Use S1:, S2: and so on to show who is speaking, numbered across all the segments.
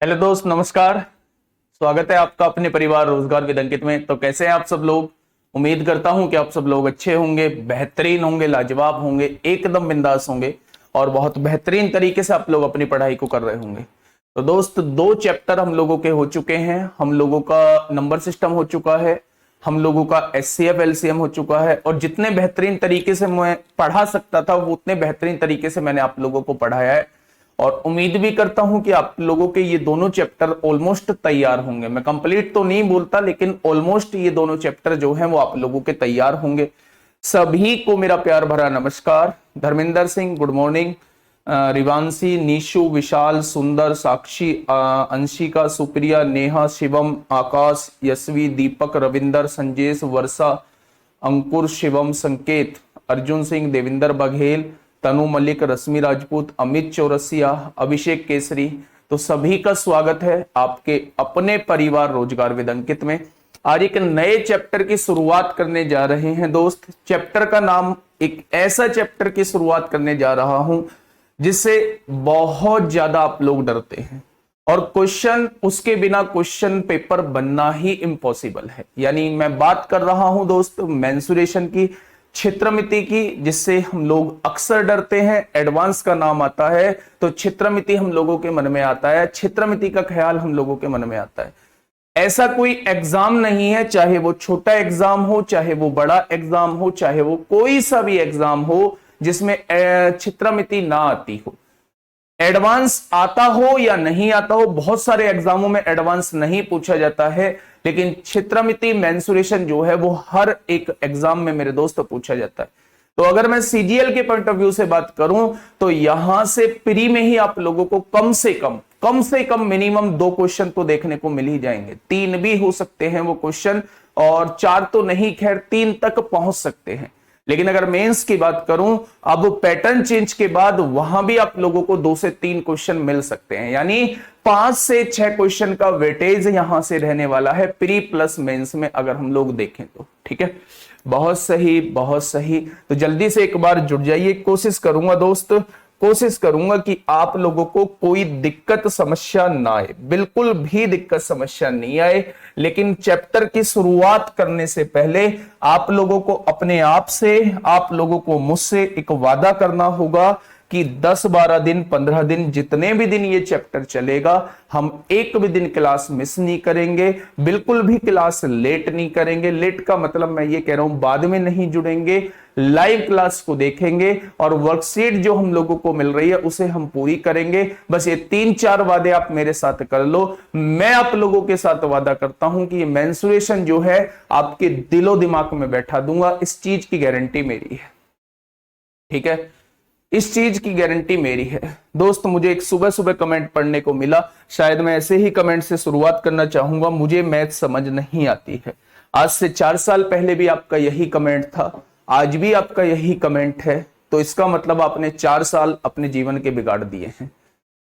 S1: Hello दोस्त, नमस्कार। स्वागत है आपका अपने परिवार रोजगार विद अंकित में। तो कैसे हैं आप सब लोग? उम्मीद करता हूं कि आप सब लोग अच्छे होंगे, बेहतरीन होंगे, लाजवाब होंगे, एकदम बिंदास होंगे और बहुत बेहतरीन तरीके से आप लोग अपनी पढ़ाई को कर रहे होंगे। तो दोस्त, 2 चैप्टर हम लोगों के हो चुके हैं। हम लोगों का नंबर सिस्टम हो चुका है, हम लोगों का एचसीएफ एलसीएम हो चुका है और जितने बेहतरीन तरीके से मैं पढ़ा सकता था वो उतने बेहतरीन तरीके से मैंने आप लोगों को पढ़ाया है। और उम्मीद भी करता हूं कि आप लोगों के ये दोनों चैप्टर ऑलमोस्ट तैयार होंगे। मैं कंप्लीट तो नहीं बोलता, लेकिन ऑलमोस्ट ये दोनों चैप्टर जो हैं वो आप लोगों के तैयार होंगे। सभी को मेरा प्यार भरा नमस्कार। Dharmendra Singh, good morning. रिवांशी, निशु, विशाल, सुंदर, साक्षी, अंशिका, सुप्रिया, नेहा, शिवम, आकाश, यशवी, दीपक, रविंदर, संजेश, वर्षा, अंकुर, शिवम, संकेत, अर्जुन सिंह, देविंदर बघेल, तनु मलिक, रश्मि राजपूत, अमित चौरसिया, अभिषेक केसरी। तो सभी का स्वागत है आपके अपने परिवार रोजगार विद अंकित में। आज एक नए चैप्टर की शुरुआत करने जा रहे हैं दोस्त। चैप्टर का नाम, एक ऐसा चैप्टर की शुरुआत करने जा रहा हूं जिससे बहुत ज्यादा आप लोग डरते हैं और क्वेश्चन, उसके बिना क्वेश्चन पेपर बनना ही इम्पॉसिबल है। यानी मैं बात कर रहा हूं दोस्त मेंसुरेशन की, क्षेत्रमिति की, जिससे हम लोग अक्सर डरते हैं। एडवांस का नाम आता है तो क्षेत्रमिति हम लोगों के मन में आता है, क्षेत्रमिति का ख्याल हम लोगों के मन में आता है। ऐसा कोई एग्जाम नहीं है, चाहे वो छोटा एग्जाम हो, चाहे वो बड़ा एग्जाम हो, चाहे वो कोई सा भी एग्जाम हो जिसमें क्षेत्रमिति ना आती हो। एडवांस आता हो या नहीं आता हो, बहुत सारे एग्जामों में एडवांस नहीं पूछा जाता है, लेकिन क्षेत्रमिति मेंसुरेशन जो है वो हर एक एग्जाम में मेरे दोस्त पूछा जाता है। तो अगर मैं सीजीएल के पॉइंट ऑफ व्यू से बात करूं तो यहां से प्री में ही आप लोगों को कम से कम मिनिमम 2 क्वेश्चन तो देखने को मिल ही जाएंगे। 3 भी हो सकते हैं वो क्वेश्चन, और 4 तो नहीं, खैर 3 तक पहुंच सकते हैं। लेकिन अगर मेंस की बात करूं, अब पैटर्न चेंज के बाद वहां भी आप लोगों को 2 से 3 क्वेश्चन मिल सकते हैं। यानी 5 से 6 क्वेश्चन का वेटेज यहां से रहने वाला है प्री प्लस मेंस में, अगर हम लोग देखें तो। ठीक है, बहुत सही, बहुत सही। तो जल्दी से एक बार जुड़ जाइए। कोशिश करूंगा दोस्त, कोशिश करूंगा कि आप लोगों को कोई दिक्कत समस्या ना आए, बिल्कुल भी दिक्कत समस्या नहीं आए। लेकिन चैप्टर की शुरुआत करने से पहले आप लोगों को अपने आप से, आप लोगों को मुझसे एक वादा करना होगा कि 10, 12 दिन, 15 दिन, जितने भी दिन ये चैप्टर चलेगा, हम एक भी दिन क्लास मिस नहीं करेंगे, बिल्कुल भी क्लास लेट नहीं करेंगे। लेट का मतलब मैं ये कह रहा हूं बाद में नहीं जुड़ेंगे, लाइव क्लास को देखेंगे और वर्कशीट जो हम लोगों को मिल रही है उसे हम पूरी करेंगे। बस ये 3-4 वादे आप मेरे साथ कर लो। मैं आप लोगों के साथ वादा करता हूं कि ये मेंसुरेशन जो है आपके दिलो दिमाग में बैठा दूंगा। इस चीज की गारंटी मेरी है। ठीक है, इस चीज की गारंटी मेरी है दोस्त। मुझे एक सुबह सुबह कमेंट पढ़ने को मिला, शायद मैं ऐसे ही कमेंट से शुरुआत करना चाहूंगा, मुझे मैथ समझ नहीं आती है। आज से 4 साल पहले भी आपका यही कमेंट था, आज भी आपका यही कमेंट है। तो इसका मतलब आपने 4 साल अपने जीवन के बिगाड़ दिए हैं।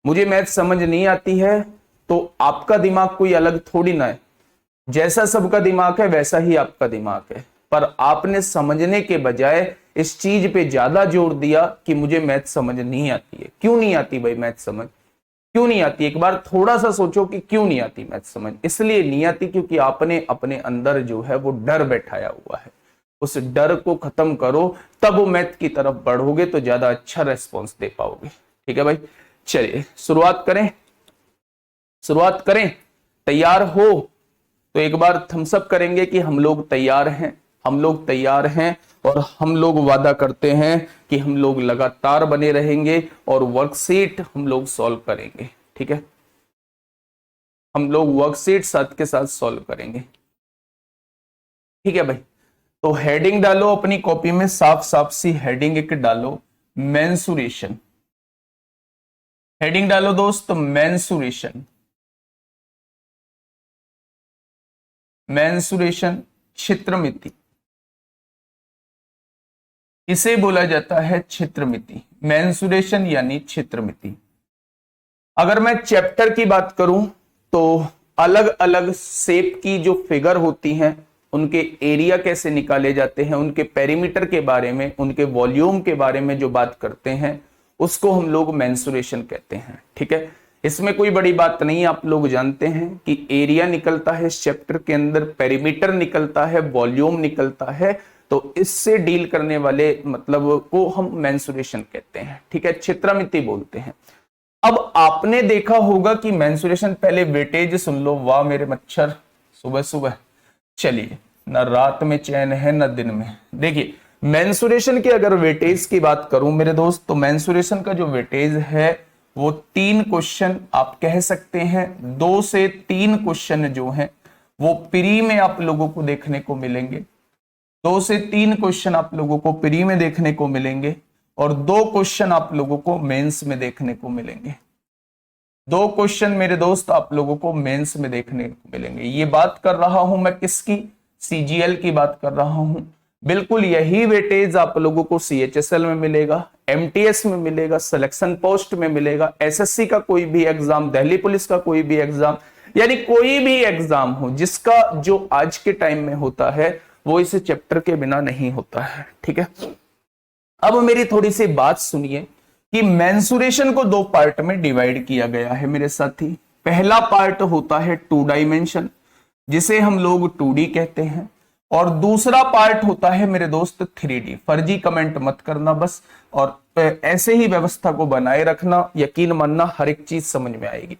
S1: मुझे मैथ समझ नहीं आती है तो आपका दिमाग कोई अलग थोड़ी ना है। जैसा सबका दिमाग है वैसा ही आपका दिमाग है, पर आपने समझने के बजाय इस चीज पे ज्यादा जोर दिया कि मुझे मैथ समझ नहीं आती है। क्यों नहीं आती भाई मैथ समझ? क्यों नहीं आती? एक बार थोड़ा सा सोचो कि क्यों नहीं आती मैथ समझ। इसलिए नहीं आती क्योंकि आपने अपने अंदर जो है वो डर बैठाया हुआ है। उस डर को खत्म करो, तब वो मैथ की तरफ बढ़ोगे तो ज्यादा अच्छा रेस्पॉन्स दे पाओगे। ठीक है भाई, चलिए शुरुआत करें, शुरुआत करें। तैयार हो तो एक बार थम्स अप करेंगे कि हम लोग तैयार हैं, हम लोग तैयार हैं। और हम लोग वादा करते हैं कि हम लोग लगातार बने रहेंगे और वर्कशीट हम लोग सॉल्व करेंगे। ठीक है, हम लोग वर्कशीट साथ के साथ सॉल्व करेंगे। ठीक है भाई, तो हेडिंग डालो अपनी कॉपी में, साफ साफ सी हेडिंग एक डालो, मेंसुरेशन। हेडिंग डालो दोस्त, मेंसुरेशन। मेंसुरेशन, क्षेत्रमिति, इसे बोला जाता है क्षेत्रमिति। मेंसुरेशन यानी क्षेत्रमिति। अगर मैं चैप्टर की बात करूं तो अलग अलग शेप की जो फिगर होती हैं उनके एरिया कैसे निकाले जाते हैं, उनके पेरीमीटर के बारे में, उनके वॉल्यूम के बारे में जो बात करते हैं उसको हम लोग मेंसुरेशन कहते हैं। ठीक है, इसमें कोई बड़ी बात नहीं, आप लोग जानते हैं कि एरिया निकलता है इस चैप्टर के अंदर, पेरीमीटर निकलता है, वॉल्यूम निकलता है, तो इससे डील करने वाले मतलब को हम मेंसुरेशन कहते हैं, ठीक है, क्षेत्रमिति बोलते हैं। अब आपने देखा होगा कि मेंसुरेशन, पहले वेटेज सुन लो, वाह मेरे मच्छर सुबह सुबह, चलिए ना रात में चैन है ना दिन में। देखिए मेंसुरेशन की अगर वेटेज की बात करूं मेरे दोस्त, तो मेंसुरेशन का जो वेटेज है वो 3 क्वेश्चन आप कह सकते हैं, 2 से 3 क्वेश्चन जो हैं वो प्री में आप लोगों को देखने को मिलेंगे, 2 से 3 क्वेश्चन आप लोगों को प्री में देखने को मिलेंगे, और 2 क्वेश्चन आप लोगों को मेंस में देखने को मिलेंगे। 2 क्वेश्चन मेरे दोस्त आप लोगों को मेंस में देखने को मिलेंगे। ये बात कर रहा हूं मैं किसकी, सीजीएल की बात कर रहा हूं। बिल्कुल यही वेटेज आप लोगों को सीएचएसएल में मिलेगा, एमटीएस में मिलेगा, सिलेक्शन पोस्ट में मिलेगा, एसएससी का कोई भी एग्जाम, दिल्ली पुलिस का कोई भी एग्जाम, यानी कोई भी एग्जाम हो जिसका जो आज के टाइम में होता है वो इस चैप्टर के बिना नहीं होता है, ठीक है। अब मेरी थोड़ी सी बात सुनिए कि मेंसुरेशन को 2 पार्ट में डिवाइड किया गया है मेरे साथी। पहला पार्ट होता है 2 डायमेंशन, जिसे हम लोग 2D कहते हैं, और दूसरा पार्ट होता है मेरे दोस्त 3D। फर्जी कमेंट मत करना बस, और ऐसे ही व्यवस्था को बनाए रखना, यकीन मानना हर एक चीज समझ में आएगी।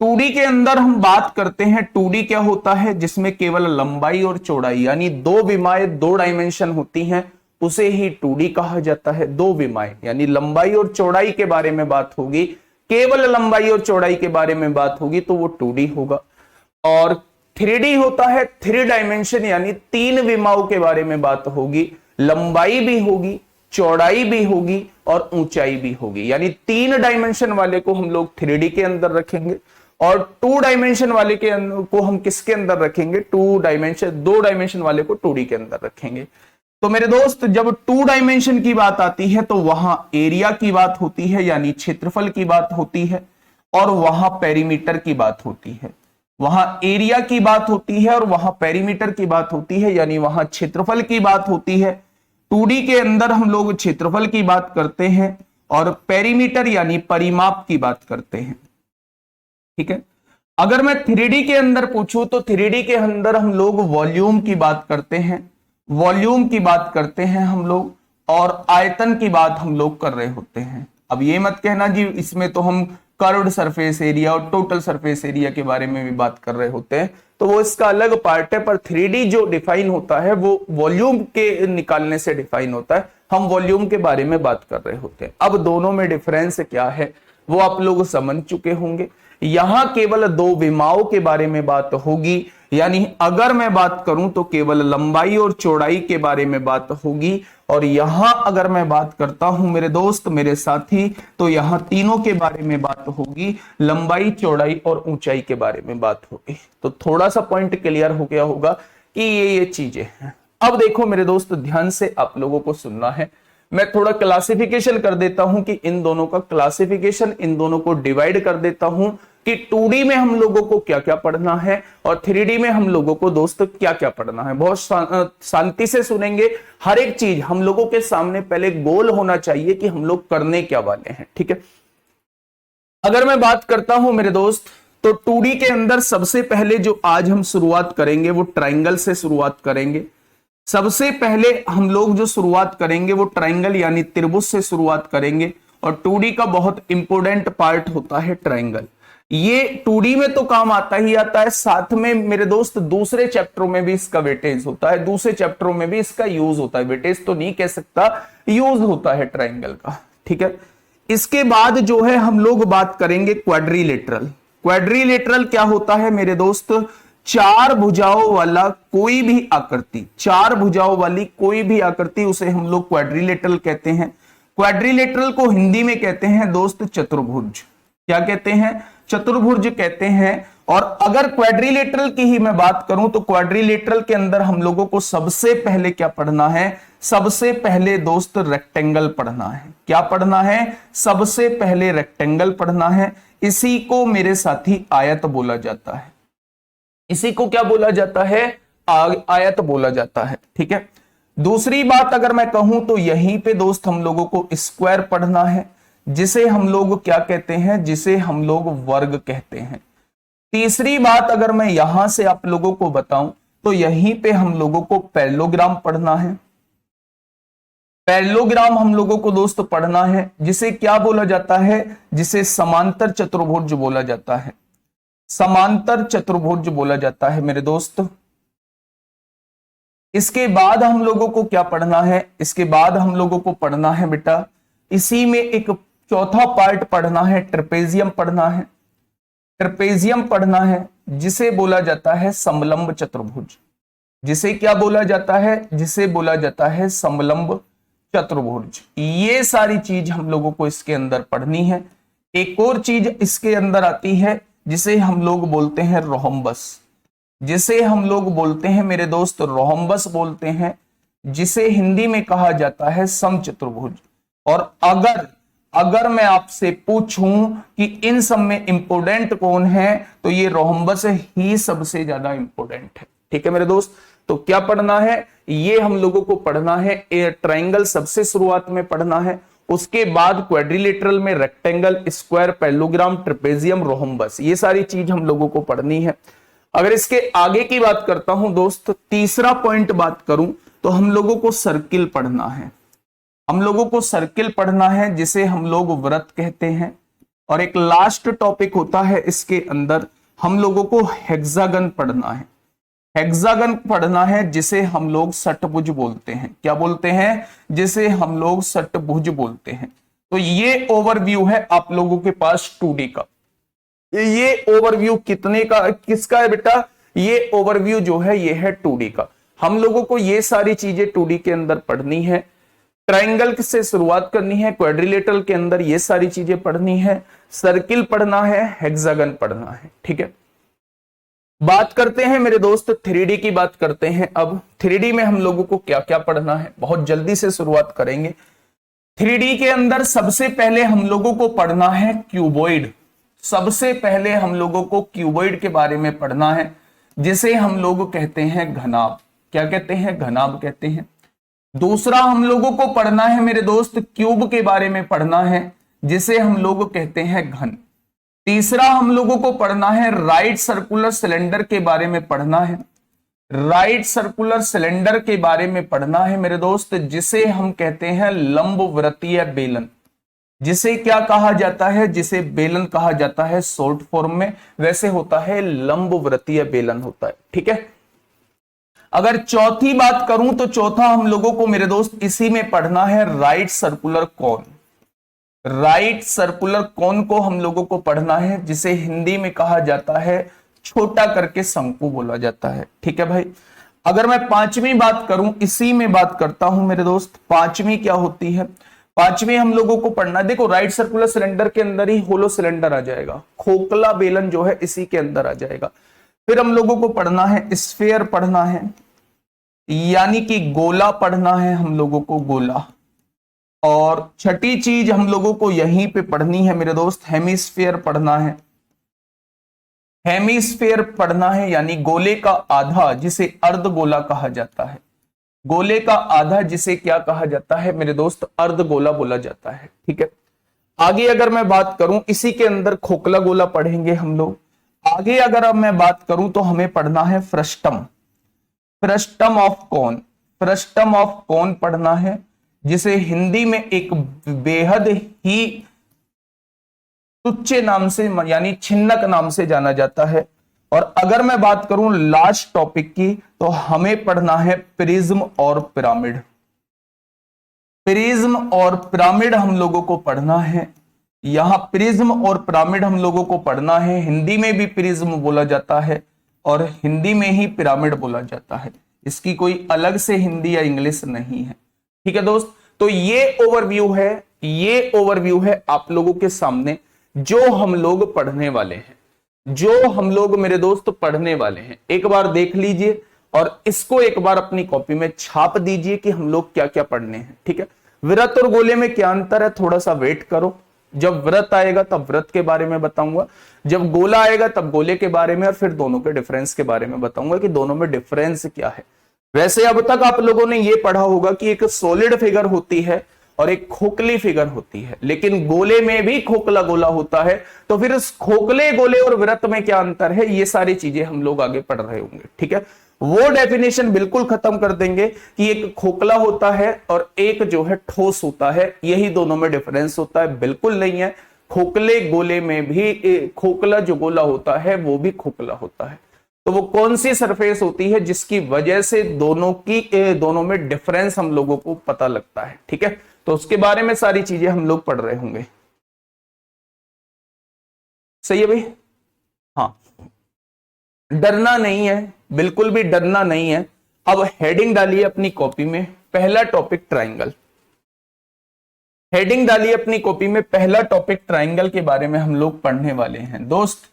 S1: 2D के अंदर हम बात करते हैं, 2D क्या होता है, जिसमें केवल लंबाई और चौड़ाई यानी 2 विमाएं 2 डायमेंशन होती हैं, उसे ही 2D कहा जाता है। 2 विमाएं यानी लंबाई और चौड़ाई के बारे में बात होगी, केवल लंबाई और चौड़ाई के बारे में बात होगी तो वो 2D होगा। और 3D होता है 3 डायमेंशन यानी 3 विमाओं के बारे में बात होगी, लंबाई भी होगी, चौड़ाई भी होगी और ऊंचाई भी होगी, यानी 3 डायमेंशन वाले को हम लोग 3D के अंदर रखेंगे, और 2 डायमेंशन वाले के को हम किसके अंदर रखेंगे, 2 डायमेंशन वाले को 2D के अंदर रखेंगे। तो मेरे दोस्त जब 2 डायमेंशन की बात आती है तो वहां एरिया की बात होती है यानी क्षेत्रफल की बात होती है, और वहां पेरीमीटर की बात होती है। वहां एरिया की बात होती है और वहां पेरीमीटर की बात होती है, यानी वहां क्षेत्रफल की बात होती है। 2D के अंदर हम लोग क्षेत्रफल की बात करते हैं और पेरीमीटर यानी परिमाप की बात करते हैं, ठीक है। अगर मैं 3D के अंदर पूछूं तो 3D के अंदर हम लोग वॉल्यूम की बात करते हैं, वॉल्यूम की बात करते हैं हम लोग, और आयतन की बात हम लोग कर रहे होते हैं। अब ये मत कहना जी इसमें तो हम कर्व्ड सरफेस एरिया और टोटल सरफेस एरिया के बारे में भी बात कर रहे होते हैं, तो वो इसका अलग पार्ट है, पर 3D जो डिफाइन होता है वो वॉल्यूम के निकालने से डिफाइन होता है, हम वॉल्यूम के बारे में बात कर रहे होते हैं। अब दोनों में डिफरेंस क्या है वो आप लोग समझ चुके होंगे। यहां केवल 2 विमाओं के बारे में बात होगी, यानी अगर मैं बात करूं तो केवल लंबाई और चौड़ाई के बारे में बात होगी, और यहां अगर मैं बात करता हूं मेरे दोस्त मेरे साथी तो यहां तीनों के बारे में बात होगी, लंबाई चौड़ाई और ऊंचाई के बारे में बात होगी। तो थोड़ा सा पॉइंट क्लियर हो गया होगा कि ये चीजें हैं। अब देखो मेरे दोस्त ध्यान से आप लोगों को सुनना है, मैं थोड़ा क्लासिफिकेशन कर देता हूं कि इन दोनों का क्लासिफिकेशन, इन दोनों को डिवाइड कर देता हूं कि 2D में हम लोगों को क्या क्या पढ़ना है और 3D में हम लोगों को दोस्त क्या क्या पढ़ना है। बहुत शांति से सुनेंगे, हर एक चीज हम लोगों के सामने पहले गोल होना चाहिए कि हम लोग करने क्या वाले हैं, ठीक है। अगर मैं बात करता हूं मेरे दोस्त तो 2D के अंदर सबसे पहले जो आज हम शुरुआत करेंगे वो ट्राइंगल से शुरुआत करेंगे। सबसे पहले हम लोग जो शुरुआत करेंगे वो ट्राइंगल यानी त्रिभुज से शुरुआत करेंगे, और 2D का बहुत इंपॉर्टेंट पार्ट होता है ट्राइंगल। ये 2D में तो काम आता ही आता है, साथ में मेरे दोस्त दूसरे चैप्टरों में भी इसका वेटेज होता है, दूसरे चैप्टरों में भी इसका यूज होता है, वेटेज तो नहीं कह सकता, यूज होता है ट्राइंगल का, ठीक है। इसके बाद जो है हम लोग बात करेंगे क्वाड्रिलेटरल। क्वाड्रिलेटरल क्या होता है मेरे दोस्त, 4 भुजाओं वाला कोई भी आकृति, 4 भुजाओं वाली कोई भी आकृति, उसे हम लोग क्वाड्रिलेटरल कहते हैं। क्वाड्रिलेटरल को हिंदी में कहते हैं दोस्त चतुर्भुज। क्या कहते हैं, चतुर्भुज कहते हैं। और अगर क्वाड्रिलेटरल की ही मैं बात करूं तो क्वाड्रिलेटरल के अंदर हम लोगों को सबसे पहले क्या पढ़ना है, सबसे पहले दोस्त रेक्टेंगल पढ़ना है। क्या पढ़ना है, सबसे पहले रेक्टेंगल पढ़ना है। इसी को मेरे साथी आयत बोला जाता है, इसी को क्या बोला जाता है, आयत बोला जाता है, ठीक है। दूसरी बात अगर मैं कहूं तो यहीं पे दोस्त हम लोगों को स्क्वायर पढ़ना है। जिसे हम लोग क्या कहते हैं, जिसे हम लोग वर्ग कहते हैं। तीसरी बात अगर मैं यहां से आप लोगों को बताऊं तो यहीं पे हम लोगों को पैरेललोग्राम पढ़ना है। पैरेललोग्राम हम लोगों को दोस्त पढ़ना है, जिसे क्या बोला जाता है, जिसे समांतर चतुर्भुज बोला जाता है। समांतर चतुर्भुज बोला जाता है मेरे दोस्त। इसके बाद हम लोगों को क्या पढ़ना है, इसके बाद हम लोगों को पढ़ना है बेटा, इसी में एक चौथा पार्ट पढ़ना है, ट्रेपेजियम पढ़ना है। ट्रेपेजियम पढ़ना है जिसे बोला जाता है समलंब चतुर्भुज। जिसे क्या बोला जाता है, जिसे बोला जाता है समलंब चतुर्भुज। ये सारी चीज हम लोगों को इसके अंदर पढ़नी है। एक और चीज इसके अंदर आती है जिसे हम लोग बोलते हैं रोहम्बस। जिसे हम लोग बोलते हैं मेरे दोस्त रोहम्बस बोलते हैं, जिसे हिंदी में कहा जाता है समचतुर्भुज। और अगर मैं आपसे पूछूं कि इन सब में इंपोर्टेंट कौन है, तो ये रोहम्बस ही सबसे ज्यादा इंपोर्टेंट है। ठीक है मेरे दोस्त, तो क्या पढ़ना है, ये हम लोगों को पढ़ना है। ट्राइंगल सबसे शुरुआत में पढ़ना है, उसके बाद क्वाड्रिलेटरल में rectangle, square, parallelogram, trapezium, rhombus, ये सारी चीज हम लोगों को पढ़नी है। अगर इसके आगे की बात करता हूं दोस्त, तीसरा पॉइंट बात करूं तो हम लोगों को सर्किल पढ़ना है। हम लोगों को सर्किल पढ़ना है जिसे हम लोग वृत्त कहते हैं। और एक लास्ट टॉपिक होता है इसके अंदर, हम लोगों को हेक्सागन पढ़ना है। हेक्सागन पढ़ना है जिसे हम लोग षटभुज बोलते हैं। क्या बोलते हैं, जिसे हम लोग षटभुज बोलते हैं। तो ये ओवरव्यू है आप लोगों के पास 2D का। ये ओवरव्यू कितने का, किसका है बेटा, ये ओवरव्यू जो है ये है 2D का। हम लोगों को ये सारी चीजें 2D के अंदर पढ़नी है। ट्राइंगल से शुरुआत करनी है, क्वाड्रिलेटरल के अंदर ये सारी चीजें पढ़नी है, सर्किल पढ़ना है, हेक्सागन पढ़ना है। ठीक है, बात करते हैं मेरे दोस्त 3D की बात करते हैं। अब 3D में हम लोगों को क्या क्या पढ़ना है, बहुत जल्दी से शुरुआत करेंगे। 3D के अंदर सबसे पहले हम लोगों को पढ़ना है क्यूबॉइड। सबसे पहले हम लोगों को क्यूबॉइड के बारे में पढ़ना है, जिसे हम लोग कहते हैं घनाभ। क्या कहते हैं, घनाभ कहते हैं। दूसरा हम लोगों को पढ़ना है मेरे दोस्त क्यूब के बारे में पढ़ना है, जिसे हम लोग कहते हैं घन। तीसरा हम लोगों को पढ़ना है राइट सर्कुलर सिलेंडर के बारे में पढ़ना है। राइट सर्कुलर सिलेंडर के बारे में पढ़ना है मेरे दोस्त, जिसे हम कहते हैं लंबवृत्तीय बेलन। जिसे क्या कहा जाता है, जिसे बेलन कहा जाता है शॉर्ट फॉर्म में, वैसे होता है लंबवृत्तीय बेलन होता है। ठीक है, अगर चौथी बात करूं तो चौथा हम लोगों को मेरे दोस्त इसी में पढ़ना है right circular cone. Right circular cone को हम लोगों को पढ़ना है, जिसे हिंदी में कहा जाता है छोटा करके शंकु बोला जाता है। ठीक है भाई, अगर मैं पांचवी बात करूं, इसी में बात करता हूं मेरे दोस्त, पांचवी क्या होती है, पांचवी हम लोगों को पढ़ना, देखो राइट सर्कुलर सिलेंडर के अंदर ही होलो सिलेंडर आ जाएगा, खोखला बेलन जो है इसी के अंदर आ जाएगा। फिर हम लोगों को पढ़ना है स्फीयर पढ़ना है, यानी कि गोला पढ़ना है हम लोगों को, गोला। और छठी चीज हम लोगों को यहीं पे पढ़नी है मेरे दोस्त, हेमिस्फीयर पढ़ना है। हेमिस्फीयर पढ़ना है यानी गोले का आधा, जिसे अर्धगोला कहा जाता है। गोले का आधा जिसे क्या कहा जाता है मेरे दोस्त, अर्धगोला बोला जाता है। ठीक है, आगे अगर मैं बात करूं, इसी के अंदर खोखला गोला पढ़ेंगे हम लोग। आगे अगर अब मैं बात करूं तो हमें पढ़ना है frustum. Frustum of cone, frustum of cone पढ़ना है, जिसे हिंदी में एक बेहद ही तुच्छ नाम से यानी छिन्नक नाम से जाना जाता है। और अगर मैं बात करूं लास्ट टॉपिक की, तो हमें पढ़ना है प्रिज्म और पिरामिड। प्रिज्म और पिरामिड हम लोगों को पढ़ना है। यहां प्रिज्म और पिरामिड हम लोगों को पढ़ना है। हिंदी में भी प्रिज्म बोला जाता है और हिंदी में ही पिरामिड बोला जाता है, इसकी कोई अलग से हिंदी या इंग्लिश नहीं है। ठीक है दोस्त, तो ये ओवरव्यू है, ये ओवरव्यू है आप लोगों के सामने जो हम लोग पढ़ने वाले हैं, जो हम लोग मेरे दोस्त पढ़ने वाले हैं। एक बार देख लीजिए और इसको एक बार अपनी कॉपी में छाप दीजिए कि हम लोग क्या क्या पढ़ने हैं। ठीक है, वृत्त और गोले में क्या अंतर है, थोड़ा सा वेट करो, जब वृत्त आएगा तब वृत्त के बारे में बताऊंगा, जब गोला आएगा तब गोले के बारे में, और फिर दोनों के डिफरेंस के बारे में बताऊंगा कि दोनों में डिफरेंस क्या है। वैसे अब तक आप लोगों ने ये पढ़ा होगा कि एक सॉलिड फिगर होती है और एक खोखली फिगर होती है, लेकिन गोले में भी खोखला गोला होता है। तो फिर इस खोखले गोले और वृत्त में क्या अंतर है, ये सारी चीजें हम लोग आगे पढ़ रहे होंगे। ठीक है, वो डेफिनेशन बिल्कुल खत्म कर देंगे कि एक खोखला होता है और एक जो है ठोस होता है, यही दोनों में डिफरेंस होता है। बिल्कुल नहीं है, खोखले गोले में भी खोखला जो गोला होता है वो भी खोखला होता है। तो वो कौन सी सरफेस होती है जिसकी वजह से दोनों में डिफरेंस हम लोगों को पता लगता है। ठीक है, तो उसके बारे में सारी चीजें हम लोग पढ़ रहे होंगे। सही है भाई? हाँ, डरना नहीं है, बिल्कुल भी डरना नहीं है। अब हेडिंग डालिए अपनी कॉपी में, पहला टॉपिक ट्राइंगल। हेडिंग डालिए अपनी कॉपी में, पहला टॉपिक ट्राइंगल के बारे में हम लोग पढ़ने वाले हैं। दोस्त,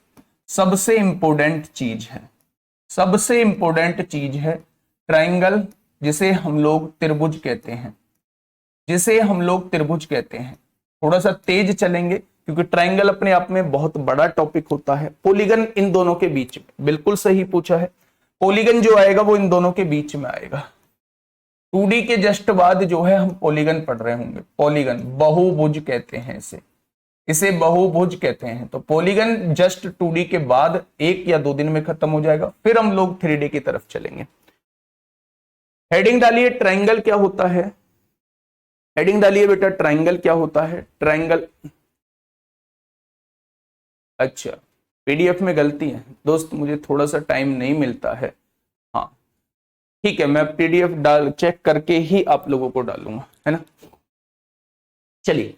S1: सबसे इंपॉर्टेंट चीज है, सबसे इंपॉर्टेंट चीज है ट्राइंगल, जिसे हम लोग त्रिभुज कहते हैं, जिसे हम लोग त्रिभुज कहते हैं। थोड़ा सा तेज चलेंगे क्योंकि ट्राइंगल अपने आप में बहुत बड़ा टॉपिक होता है। पॉलीगन इन दोनों के बीच में, बिल्कुल सही पूछा है, पॉलीगन जो आएगा वो इन दोनों के बीच में आएगा। 2D के जस्ट बाद जो है हम पॉलीगन पढ़ रहे होंगे। पॉलीगन, बहुभुज कहते हैं इसे बहुभुज कहते हैं। तो पॉलीगन जस्ट 2D के बाद 1 या 2 दिन में खत्म हो जाएगा, फिर हम लोग 3D की तरफ चलेंगे। हेडिंग डालिए, ट्राइंगल क्या होता है। हेडिंग डालिए बेटा, ट्राइंगल क्या होता है। ट्राइंगल, अच्छा पीडीएफ में गलती है दोस्त, मुझे थोड़ा सा टाइम नहीं मिलता है। हाँ ठीक है, मैं पीडीएफ डाल चेक करके ही आप लोगों को डालूंगा, है ना। चलिए,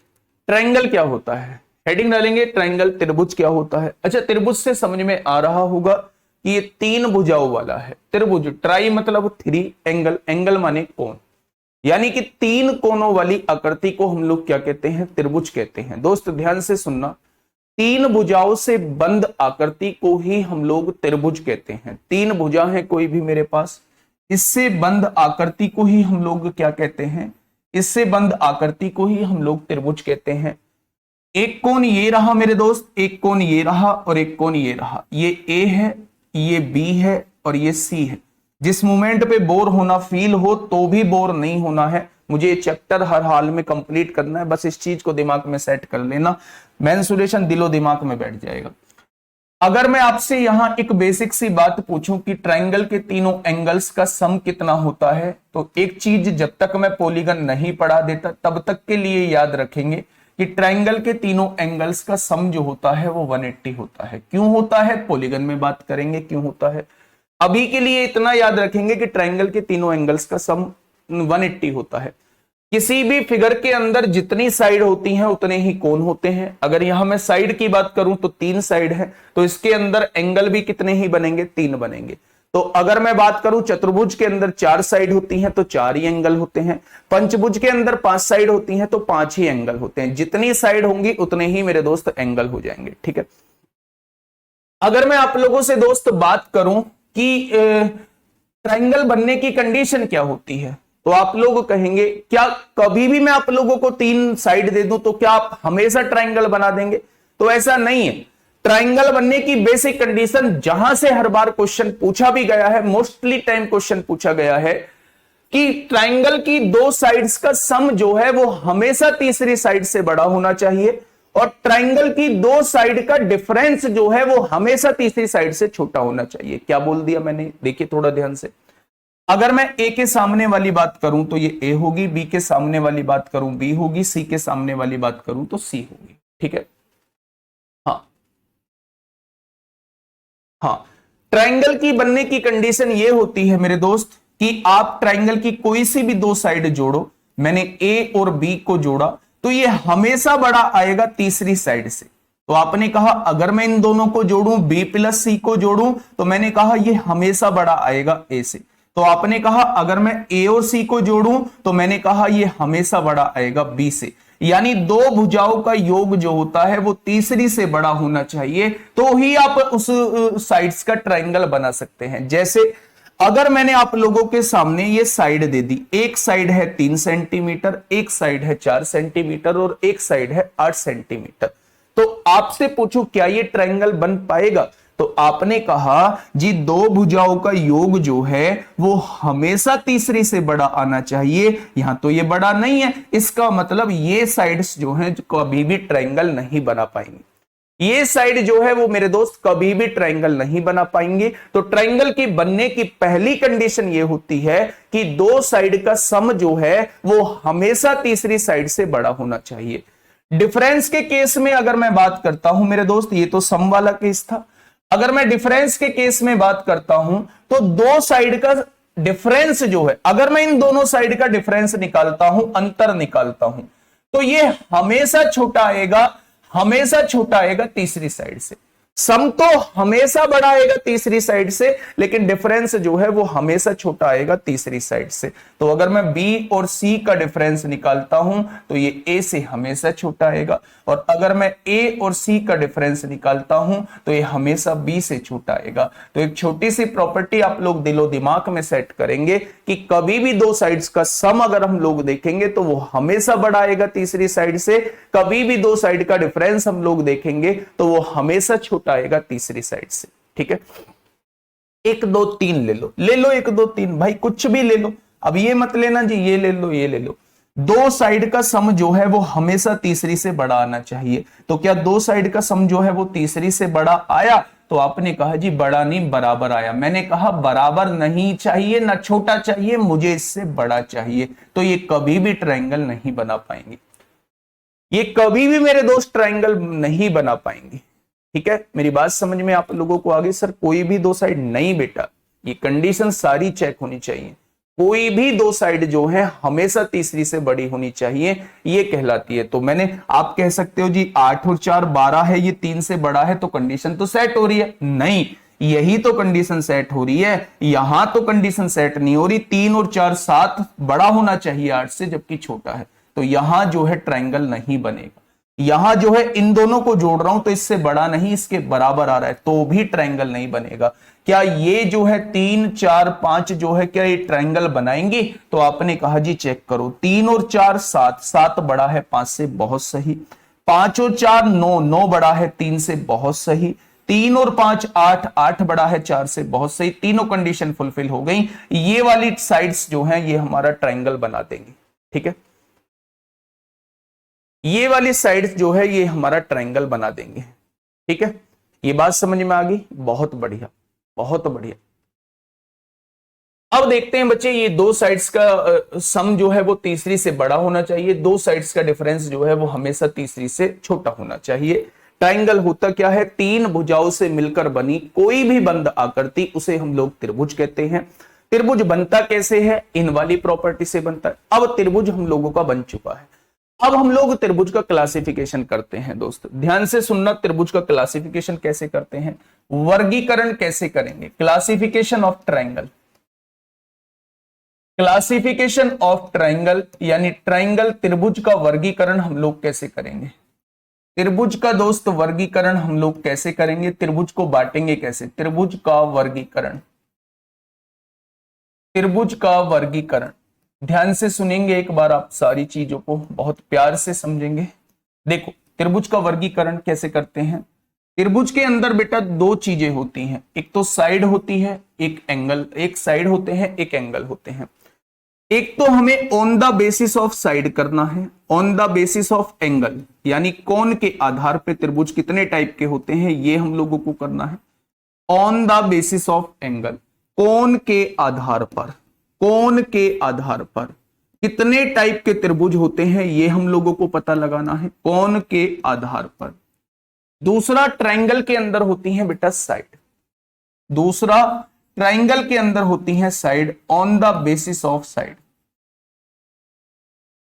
S1: ट्राइंगल क्या होता है, हेडिंग डालेंगे ट्राइंगल, त्रिभुज क्या होता है। अच्छा, त्रिभुज से समझ में आ रहा होगा कि ये 3 भुजाओं वाला है त्रिभुज। ट्राई मतलब 3, एंगल, एंगल माने कोण, यानी कि 3 कोनों वाली आकृति को हम लोग क्या कहते हैं, त्रिभुज कहते हैं। दोस्त ध्यान से सुनना, 3 भुजाओं से बंद आकृति को ही हम लोग त्रिभुज कहते हैं। 3 भुजा है कोई भी मेरे पास, इससे बंद आकृति को ही हम लोग क्या कहते हैं, इससे बंद आकृति को ही हम लोग त्रिभुज कहते हैं। एक कोण ये रहा मेरे दोस्त, एक कोण ये रहा और एक कोण ये रहा। ये ए है, ये बी है और ये सी है। जिस मोमेंट पे बोर होना फील हो तो भी बोर नहीं होना है। मुझे ये चैप्टर हर हाल में कंप्लीट करना है, बस इस चीज को दिमाग में सेट कर लेना, मेंसुरेशन दिलो दिमाग में बैठ जाएगा। अगर मैं आपसे यहां एक बेसिक सी बात पूछूं कि ट्राइंगल के तीनों एंगल्स का सम कितना होता है, तो एक चीज जब तक मैं पॉलीगन नहीं पढ़ा देता तब तक के लिए याद रखेंगे कि ट्राइंगल के तीनों एंगल्स का सम जो होता है वो 180 होता है। क्यों होता है, पॉलीगन में बात करेंगे क्यों होता है। अभी के लिए इतना याद रखेंगे कि ट्राइंगल के तीनों एंगल्स का सम 180 होता है। किसी भी फिगर के अंदर जितनी साइड होती हैं उतने ही कोण होते हैं। अगर यहां मैं साइड की बात करूं तो 3 साइड है, तो इसके अंदर एंगल भी कितने ही बनेंगे, 3 बनेंगे। तो अगर मैं बात करूं चतुर्भुज के अंदर 4 साइड होती हैं तो 4 ही एंगल होते हैं। पंचभुज के अंदर 5 साइड होती हैं तो 5 ही एंगल होते हैं। जितनी साइड होंगी उतने ही मेरे दोस्त एंगल हो जाएंगे। ठीक है, अगर मैं आप लोगों से दोस्त बात करूं कि ट्राइंगल बनने की कंडीशन क्या होती है, तो आप लोग कहेंगे क्या कभी भी मैं आप लोगों को 3 साइड दे दूं तो क्या आप हमेशा ट्राइंगल बना देंगे, तो ऐसा नहीं है। ट्राइंगल बनने की बेसिक कंडीशन, जहां से हर बार क्वेश्चन पूछा भी गया है, मोस्टली टाइम क्वेश्चन पूछा गया है कि ट्राइंगल की 2 साइड्स का सम जो है वो हमेशा तीसरी साइड से बड़ा होना चाहिए, और ट्राइंगल की 2 साइड का डिफरेंस जो है वो हमेशा तीसरी साइड से छोटा होना चाहिए। क्या बोल दिया मैंने, देखिए थोड़ा ध्यान से। अगर मैं ए के सामने वाली बात करूं तो ये ए होगी, बी के सामने वाली बात करूं बी होगी, सी के सामने वाली बात करूं तो सी होगी। ठीक है, हाँ, ट्राइंगल की बनने की कंडीशन ये होती है मेरे दोस्त कि आप ट्राइंगल की कोई सी भी 2 साइड जोड़ो, मैंने ए और बी को जोड़ा तो ये हमेशा बड़ा आएगा तीसरी साइड से। तो आपने कहा अगर मैं इन दोनों को जोड़ूं, बी प्लस सी को जोड़ूं, तो मैंने कहा ये हमेशा बड़ा आएगा ए से। तो आपने कहा अगर मैं ए और सी को जोड़ूं, तो मैंने कहा ये हमेशा बड़ा आएगा बी से। यानी 2 भुजाओं का योग जो होता है वो तीसरी से बड़ा होना चाहिए, तो ही आप उस साइड्स का ट्राइंगल बना सकते हैं। जैसे अगर मैंने आप लोगों के सामने ये साइड दे दी, एक साइड है 3 सेंटीमीटर, एक साइड है 4 सेंटीमीटर और एक साइड है 8 सेंटीमीटर, तो आपसे पूछूं क्या ये ट्राइंगल बन पाएगा, तो आपने कहा जी दो भुजाओं का योग जो है वो हमेशा तीसरी से बड़ा आना चाहिए, यहां तो ये बड़ा नहीं है, इसका मतलब ये साइड्स जो हैं कभी भी ट्रायंगल नहीं बना पाएंगे। ये साइड जो है वो मेरे दोस्त कभी भी ट्रायंगल नहीं बना पाएंगे। तो ट्रायंगल की बनने की पहली कंडीशन ये होती है कि दो साइड का सम जो है वो हमेशा तीसरी साइड से बड़ा होना चाहिए। डिफरेंस के केस में अगर मैं बात करता हूं मेरे दोस्त, ये तो सम वाला केस था, अगर मैं डिफरेंस के केस में बात करता हूं तो दो साइड का डिफरेंस जो है, अगर मैं इन दोनों साइड का डिफरेंस निकालता हूं, अंतर निकालता हूं, तो ये हमेशा छोटा आएगा तीसरी साइड से। सम तो हमेशा बड़ा आएगा तीसरी साइड से, लेकिन डिफरेंस जो है वो हमेशा छोटा आएगा तीसरी साइड से। तो अगर मैं बी और सी का डिफरेंस निकालता हूं तो ये ए से हमेशा छोटा आएगा, और अगर मैं ए और सी का डिफरेंस निकालता हूं तो ये हमेशा बी से छोटा आएगा। तो एक छोटी सी प्रॉपर्टी आप लोग दिलो दिमाग में सेट करेंगे कि कभी भी दो साइड्स का सम अगर हम लोग देखेंगे तो वो हमेशा बड़ा आएगा तीसरी साइड से, कभी भी दो साइड का डिफरेंस हम लोग देखेंगे तो वो हमेशा छोटा आएगा तीसरी साइड से। ठीक है, 1 2 3 ले लो 1 2 3 भाई कुछ भी ले लो, अब ये मत लेना जी ये ले लो ये ले लो। दो साइड का सम जो है वो हमेशा तीसरी से बड़ा आना चाहिए। तो क्या दो साइड का सम जो है वो तीसरी से बड़ा आया? तो आपने कहा जी बड़ा नहीं बराबर आया। मैंने कहा बराबर नहीं चाहिए ना छोटा चाहिए, मुझे इससे बड़ा चाहिए। तो ये कभी भी ट्रायंगल नहीं बना पाएंगे, ये कभी भी मेरे दोस्त ट्रायंगल नहीं बना पाएंगे। ठीक है, मेरी बात समझ में आप लोगों को आ गई? सर कोई भी दो साइड नहीं बेटा, ये कंडीशन सारी चेक होनी चाहिए। कोई भी दो साइड जो है हमेशा तीसरी से बड़ी होनी चाहिए, ये कहलाती है। तो मैंने आप कह सकते हो जी 8 और 4 12 है, ये 3 से बड़ा है, तो कंडीशन तो सेट हो रही है। नहीं, यही तो कंडीशन सेट हो रही है, यहां तो कंडीशन सेट नहीं हो रही। 3 और 4 7 बड़ा होना चाहिए 8 से, जबकि छोटा है, तो यहां जो है ट्रायंगल नहीं बनेगा। यहां जो है इन दोनों को जोड़ रहा हूं तो इससे बड़ा नहीं इसके बराबर आ रहा है, तो भी ट्रायंगल नहीं बनेगा। क्या ये जो है 3 4 5 जो है क्या ये ट्रायंगल बनाएंगे? तो आपने कहा जी चेक करो, 3 और 4 7, 7 बड़ा है 5 से, बहुत सही। 5 और 4 9, 9 बड़ा है 3 से, बहुत सही। 3 और 5 8, 8 बड़ा है 4 से, बहुत सही। तीनों कंडीशन फुलफिल हो गई। ये वाली साइड्स जो है ये हमारा ट्रायंगल बना देंगे। ठीक है, ये वाली साइड्स जो है ये हमारा ट्रायंगल बना देंगे। ठीक है, ये बात समझ में आ गई? बहुत बढ़िया बहुत बढ़िया। अब देखते हैं बच्चे, ये दो साइड्स का सम जो है वो तीसरी से बड़ा होना चाहिए, दो साइड्स का डिफरेंस जो है वो हमेशा तीसरी से छोटा होना चाहिए। ट्रायंगल होता क्या है? तीन भुजाओं से मिलकर बनी कोई भी बंद आकृति, उसे हम लोग त्रिभुज कहते हैं। त्रिभुज बनता कैसे है? इन वाली प्रॉपर्टी से बनता है। अब त्रिभुज हम लोगों का बन चुका है, अब हम लोग त्रिभुज का क्लासिफिकेशन करते हैं। दोस्त ध्यान से सुनना, त्रिभुज का क्लासिफिकेशन कैसे करते हैं, वर्गीकरण कैसे करेंगे। Classification of triangle, classification of triangle यानी ट्रायंगल त्रिभुज का वर्गीकरण हम लोग कैसे करेंगे। त्रिभुज का दोस्त वर्गीकरण हम लोग कैसे करेंगे, त्रिभुज को बांटेंगे कैसे। त्रिभुज का वर्गीकरण, त्रिभुज का वर्गीकरण ध्यान से सुनेंगे एक बार, आप सारी चीजों को बहुत प्यार से समझेंगे। देखो त्रिभुज का वर्गीकरण कैसे करते हैं। त्रिभुज के अंदर बेटा दो चीजें होती हैं, एक तो साइड होती है, एक एंगल। एक साइड होते हैं, एक एंगल होते हैं। एक तो हमें on the basis of side करना है, on the basis of angle, यानी कोण के आधार पे त्रिभुज कितने टाइप के होते हैं ये हम लोगों को करना है। On the basis of angle, कोण के आधार पर, कोण के आधार पर कितने टाइप के त्रिभुज होते हैं ये हम लोगों को पता लगाना है, कोण के आधार पर। दूसरा ट्रायंगल के अंदर होती है बेटा साइड, दूसरा ट्रायंगल के अंदर होती है side on the basis of side,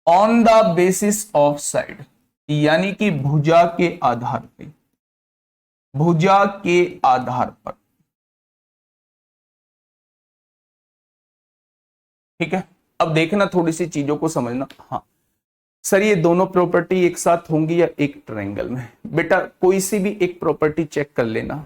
S1: on the basis of side यानी कि भुजा के आधार पे, भुजा के आधार पर। ठीक है, अब देखना थोड़ी सी चीजों को समझना। हाँ सर ये दोनों प्रॉपर्टी एक साथ होंगी या एक ट्रायंगल में? बेटा कोई सी भी एक प्रॉपर्टी चेक कर लेना।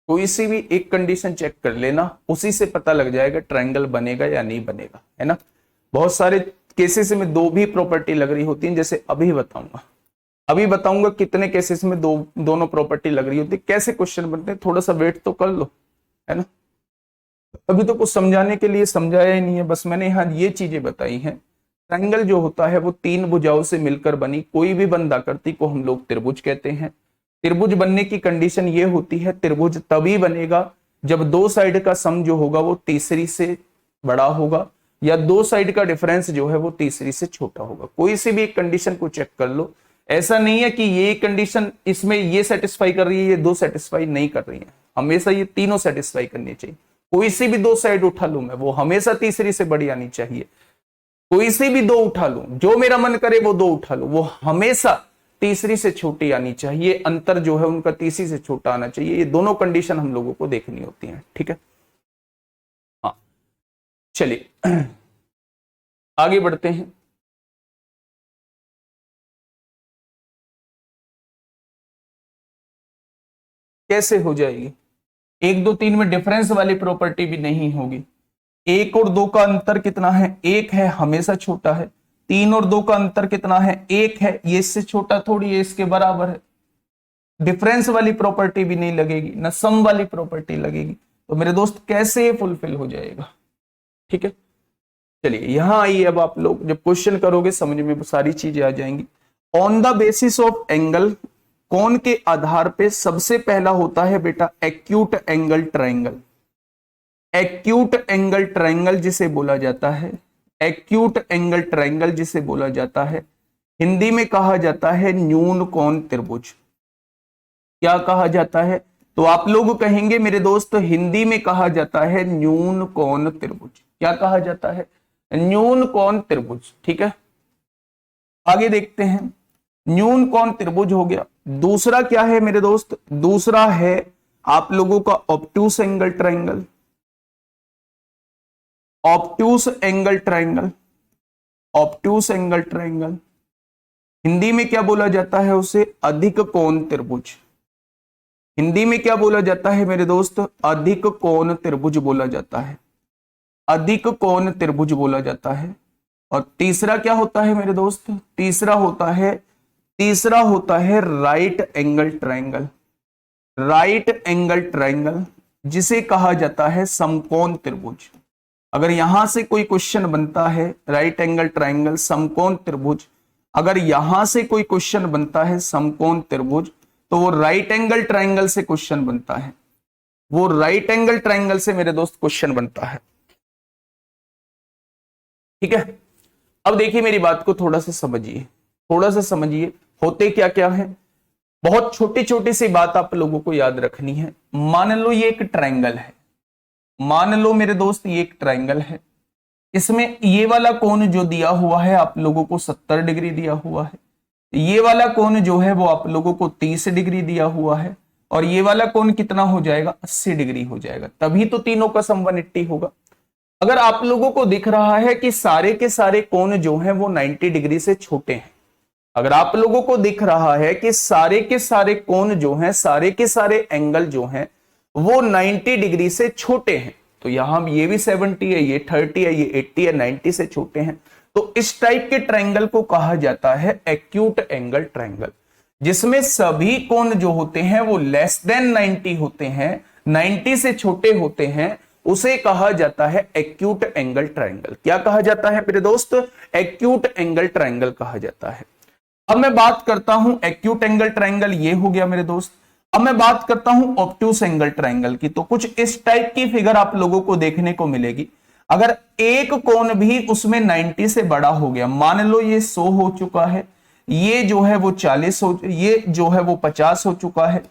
S1: कोई सी भी एक कंडीशन चेक कर लेना, उसी से पता लग जाएगा ट्रायंगल बनेगा या नहीं बनेगा, है ना। बहुत सारे केसेस में दो भी प्रॉपर्टी लग रही होती है, जैसे अभी बताऊंगा कितने केसेस में दोनों प्रॉपर्टी लग रही होती है, कैसे क्वेश्चन बनते हैं, थोड़ा सा वेट तो कर लो, है ना। अभी तो कुछ समझाने के लिए समझाया ही नहीं है, बस मैंने यहाँ ये चीजें बताई हैं। ट्रायंगल जो होता है वो तीन भुजाओं से मिलकर बनी कोई भी बंधाकृति को हम लोग त्रिभुज कहते हैं। त्रिभुज बनने की कंडीशन ये होती है, त्रिभुज तभी बनेगा जब दो साइड का सम जो होगा वो तीसरी से बड़ा होगा, या दो साइड का डिफरेंस जो है वो तीसरी से छोटा होगा। कोई सी भी एक कंडीशन को चेक कर लो, ऐसा नहीं है कि ये कंडीशन इसमें ये सेटिस्फाई कर रही है, ये दो सेटिस्फाई नहीं कर रही है, हमेशा ये तीनों सेटिस्फाई करनी चाहिए। कोई सी भी दो साइड उठा लूं मैं, वो हमेशा तीसरी से बड़ी आनी चाहिए। कोई सी भी दो उठा लूं, जो मेरा मन करे वो दो उठा लूं, वो हमेशा तीसरी से छोटी आनी चाहिए। अंतर जो है उनका तीसरी से छोटा आना चाहिए। ये दोनों कंडीशन हम लोगों को देखनी होती है, ठीक है। हाँ, चलिए आगे बढ़ते हैं। कैसे हो जाएगी? एक दो तीन में डिफरेंस वाली प्रॉपर्टी भी नहीं होगी। एक और दो का अंतर कितना है? एक है, हमेशा छोटा है। तीन और दो का अंतर कितना है? एक है, ये इससे छोटा थोड़ी है, इसके बराबर है। डिफरेंस वाली प्रॉपर्टी भी नहीं लगेगी, न सम वाली प्रॉपर्टी लगेगी। तो मेरे दोस्त कैसे फुलफिल हो जाएगा? ठीक है, चलिए यहां आइए। अब आप लोग जब क्वेश्चन करोगे समझ में सारी चीजें आ जाएंगी। On the basis of angle, कोण के आधार पे सबसे पहला होता है बेटा acute angle triangle. Acute angle triangle जिसे बोला जाता है, एक्यूट एंगल ट्रायंगल जिसे बोला जाता है, हिंदी में कहा जाता है न्यून कोण त्रिभुज। क्या कहा जाता है? तो आप लोग कहेंगे मेरे दोस्त हिंदी में कहा जाता है न्यून कोण त्रिभुज। क्या कहा जाता है? न्यून कोण त्रिभुज। ठीक है, आगे देखते हैं। न्यून कोण त्रिभुज हो गया। दूसरा क्या है मेरे दोस्त? दूसरा है आप लोगों का obtuse angle triangle. Obtuse angle triangle, obtuse angle triangle Hindi में क्या बोला जाता है उसे? अधिक कोण त्रिभुज। हिंदी में क्या बोला जाता है मेरे दोस्त? अधिक कोण त्रिभुज बोला जाता है, अधिक कोण त्रिभुज बोला जाता है। और तीसरा क्या होता है मेरे दोस्त? तीसरा होता है right angle triangle. Right angle triangle जिसे कहा जाता है समकोण त्रिभुज। अगर यहां से कोई क्वेश्चन बनता है राइट एंगल ट्रायंगल समकोण त्रिभुज, अगर यहां से कोई क्वेश्चन बनता है समकोण त्रिभुज, तो वो राइट एंगल ट्रायंगल से क्वेश्चन बनता है। वो राइट एंगल ट्रायंगल से मेरे दोस्त क्वेश्चन बनता है। ठीक है, अब देखिए मेरी बात को थोड़ा सा समझिए, थोड़ा सा समझिए होते क्या क्या है। बहुत छोटी छोटी सी बात आप लोगों को याद रखनी है। मान लो ये एक ट्रायंगल है, मान लो मेरे दोस्त ये एक ट्रायंगल है। इसमें ये वाला कोण जो दिया हुआ है आप लोगों को 70 डिग्री दिया हुआ है, ये वाला कोण जो है वो आप लोगों को 30 डिग्री दिया हुआ है, और ये वाला कोण कितना हो जाएगा? 80 डिग्री हो जाएगा। तभी तो तीनों का सम 180 होगा। अगर आप लोगों को दिख रहा है कि सारे के सारे कोण जो हैं वो 90 डिग्री से छोटे हैं, अगर आप लोगों को दिख रहा है कि सारे के सारे कोण जो हैं, सारे के सारे एंगल जो हैं वो 90 डिग्री से छोटे हैं, तो यहां ये भी 70 है, ये 30 है, ये 80 है, 90 से छोटे हैं, तो इस टाइप के ट्रायंगल को कहा जाता है एक्यूट एंगल ट्रायंगल, जिसमें सभी कोण जो होते हैं वो लेस देन 90 होते हैं, 90 से छोटे होते हैं, उसे कहा जाता है एक्यूट एंगल ट्रायंगल। क्या कहा जाता है मेरे दोस्त? एक्यूट एंगल ट्रायंगल कहा जाता है। अब मैं बात करता हूं एक्यूट एंगल ट्रायंगल, ये हो गया मेरे दोस्त। अब मैं बात करता हूं ऑब्ट्यूस एंगल ट्रायंगल की, तो कुछ इस टाइप की फिगर आप लोगों को देखने को मिलेगी। अगर एक कोण भी उसमें 90 से बड़ा हो गया, मान लो ये 100 हो चुका है, ये जो है वो 40 हो, ये जो है वो 50 हो चुका है,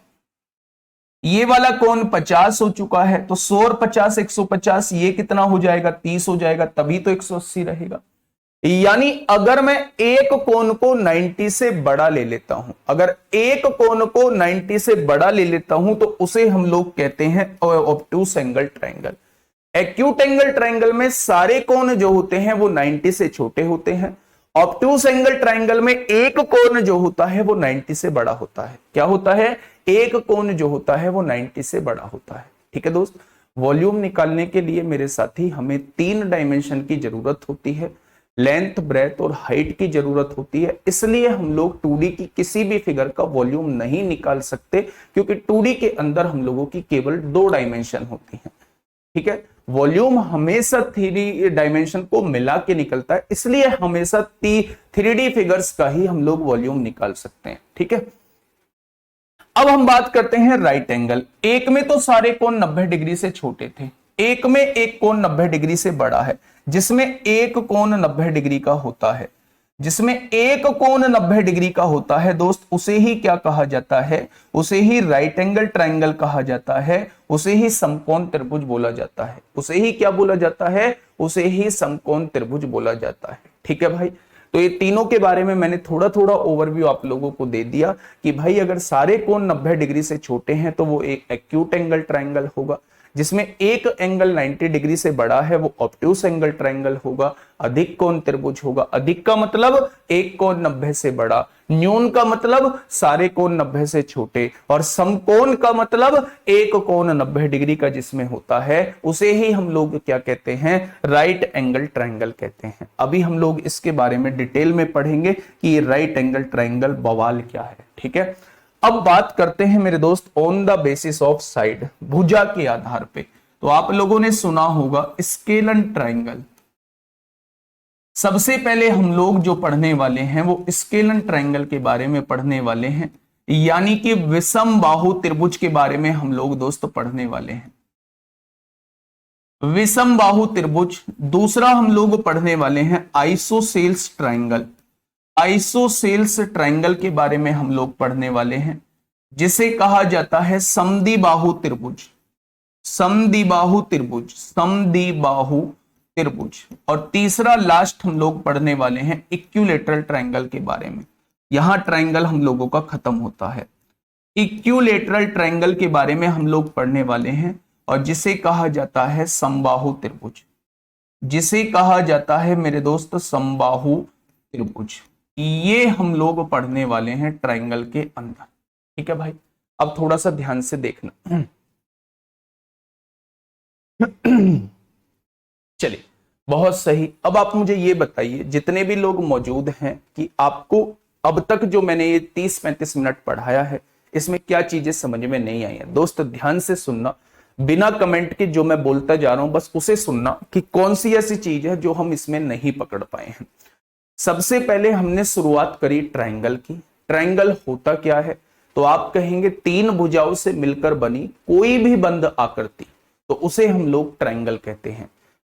S1: ये वाला कोण 50 हो चुका है, तो 100 और 50 150, ये कितना हो जाएगा? 30 हो जाएगा, तभी तो 180 रहेगा। यानी अगर मैं एक कोण को 90 से बड़ा ले लेता हूं, अगर एक कोण को 90 से बड़ा ले लेता हूं, तो उसे हम लोग कहते हैं obtuse angle triangle. Acute angle triangle में सारे कोण जो होते हैं वो 90 से छोटे होते हैं। ऑब्ट्यूस एंगल ट्रायंगल में एक कोण जो होता है वो 90 से बड़ा होता है। क्या होता है? एक कोण जो होता है वो 90 से बड़ा होता है। ठीक है दोस्त, वॉल्यूम निकालने के लिए मेरे साथी हमें 3 डायमेंशन की जरूरत होती है। लेंथ, ब्रेथ और हाइट की जरूरत होती है, इसलिए हम लोग 2D की किसी भी फिगर का वॉल्यूम नहीं निकाल सकते, क्योंकि 2D के अंदर हम लोगों की केवल 2 डायमेंशन होती हैं। ठीक है, वॉल्यूम हमेशा 3D डायमेंशन को मिला के निकलता है, इसलिए हमेशा 3D फिगर्स का ही हम लोग वॉल्यूम निकाल सकते हैं। ठीक है, अब हम बात करते हैं राइट एंगल। एक में तो सारे कोण 90 डिग्री से छोटे थे, एक में एक कोण 90 डिग्री से बड़ा है, जिसमें एक कोण 90 डिग्री का होता है, जिसमें एक कोण 90 डिग्री का होता है दोस्त, उसे ही क्या कहा जाता है, उसे ही राइट एंगल ट्रायंगल कहा जाता है, उसे ही समकोण त्रिभुज बोला जाता है। उसे ही क्या बोला जाता है, उसे ही समकोण त्रिभुज बोला जाता है। ठीक है भाई, तो ये तीनों के बारे में मैंने थोड़ा थोड़ा ओवरव्यू आप लोगों को दे दिया कि भाई अगर सारे कोण 90 डिग्री से छोटे हैं तो वो एक एक्यूट एंगल ट्रायंगल होगा, जिसमें एक एंगल 90 डिग्री से बड़ा है वो ऑब्ट्यूस एंगल ट्रायंगल होगा, अधिक कोण त्रिभुज होगा। अधिक का मतलब एक कोण 90 से बड़ा, न्यून का मतलब सारे कोण 90 से छोटे, और समकोण का मतलब एक कोण 90 डिग्री का जिसमें होता है उसे ही हम लोग क्या कहते हैं, राइट एंगल ट्रायंगल कहते हैं। अभी हम लोग इसके बारे में डिटेल में पढ़ेंगे कि राइट एंगल ट्रायंगल बवाल क्या है। ठीक है, अब बात करते हैं मेरे दोस्त on the basis of side, भुजा के आधार पे। तो आप लोगों ने सुना होगा स्केलन ट्रायंगल। सबसे पहले हम लोग जो पढ़ने वाले हैं वो स्केलन ट्रायंगल के बारे में पढ़ने वाले हैं, यानी कि विषम बाहु त्रिभुज के बारे में हम लोग दोस्त पढ़ने वाले हैं। विषम बाहु त्रिभुज। दूसरा हम लोग पढ़ने वाले हैं आइसोसेल्स ट्रायंगल। आइसोसेल्स ट्रायंगल के बारे में हम लोग पढ़ने वाले हैं, जिसे कहा जाता है समद्विबाहु त्रिभुज। समद्विबाहु त्रिभुज, समद्विबाहु त्रिभुज। और तीसरा लास्ट हम लोग पढ़ने वाले हैं इक्विलैटरल ट्रायंगल के बारे में। यहां ट्रायंगल हम लोगों का खत्म होता है। इक्विलैटरल ट्रायंगल के बारे में हम लोग पढ़ने वाले हैं, और जिसे कहा जाता है समबाहु त्रिभुज, जिसे कहा जाता है मेरे दोस्त समबाहु त्रिभुज। ये हम लोग पढ़ने वाले हैं ट्रायंगल के अंदर। ठीक है भाई, अब थोड़ा सा ध्यान से देखना। चलिए, बहुत सही। अब आप मुझे ये बताइए, जितने भी लोग मौजूद हैं, कि आपको अब तक जो मैंने ये 30-35 मिनट पढ़ाया है इसमें क्या चीजें समझ में नहीं आई है। दोस्त ध्यान से सुनना, बिना कमेंट के जो मैं बोलता जा रहा हूं बस उसे सुनना कि कौन सी ऐसी चीज है जो हम इसमें नहीं पकड़ पाए हैं। सबसे पहले हमने शुरुआत करी ट्रायंगल की। ट्रायंगल होता क्या है, तो आप कहेंगे 3 भुजाओं से मिलकर बनी कोई भी बंद आकृति, तो उसे हम लोग ट्रायंगल कहते हैं।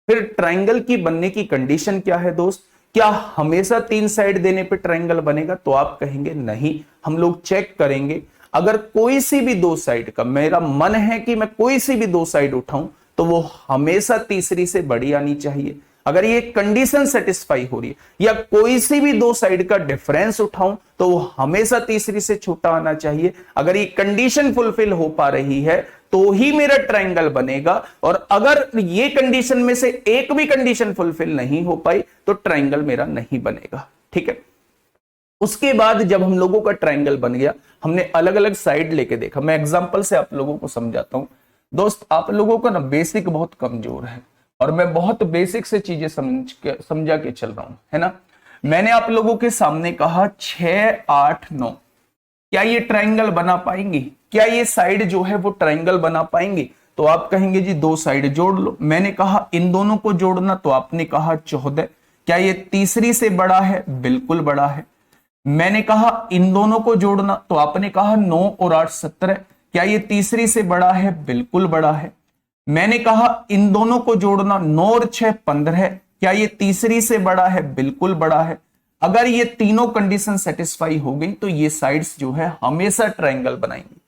S1: फिर ट्रायंगल की बनने की कंडीशन क्या है दोस्त, क्या हमेशा 3 साइड देने पे ट्रायंगल बनेगा, तो आप कहेंगे नहीं, हम लोग चेक करेंगे। अगर कोई सी भी 2 साइड का, मेरा मन है कि मैं कोई सी भी 2 साइड उठाऊं, तो वो हमेशा तीसरी से बड़ी आनी चाहिए। अगर ये कंडीशन सेटिस्फाई हो रही है, या कोई सी भी 2 साइड का डिफरेंस उठाऊं तो वो हमेशा तीसरी से छोटा आना चाहिए। अगर ये कंडीशन फुलफिल हो पा रही है तो ही मेरा ट्रायंगल बनेगा, और अगर ये कंडीशन में से एक भी कंडीशन फुलफिल नहीं हो पाई तो ट्रायंगल मेरा नहीं बनेगा। ठीक है, उसके बाद जब हम लोगों का ट्रायंगल बन गया, हमने अलग अलग साइड लेके देखा। मैं एग्जांपल से आप लोगों को समझाता हूं। दोस्त आप लोगों का ना बेसिक बहुत कमजोर है, और मैं बहुत बेसिक से चीजें समझा के चल रहा हूं, है ना। मैंने आप लोगों के सामने कहा 6, 8, 9, क्या ये ट्रायंगल बना पाएंगे, क्या ये साइड जो है वो ट्रायंगल बना पाएंगे, तो आप कहेंगे जी 2 साइड जोड़ लो। मैंने कहा इन दोनों को जोड़ना, तो आपने कहा 14। क्या ये तीसरी से बड़ा है, बिल्कुल बड़ा है। मैंने कहा इन दोनों को जोड़ना, तो आपने कहा 9 और 8 17। क्या ये तीसरी से बड़ा है, बिल्कुल बड़ा है। मैंने कहा इन दोनों को जोड़ना, 9 और 6 15। क्या ये तीसरी से बड़ा है, बिल्कुल बड़ा है। अगर ये तीनों कंडीशन सेटिस्फाई हो गई तो ये साइड्स जो है हमेशा ट्रायंगल बनाएंगे,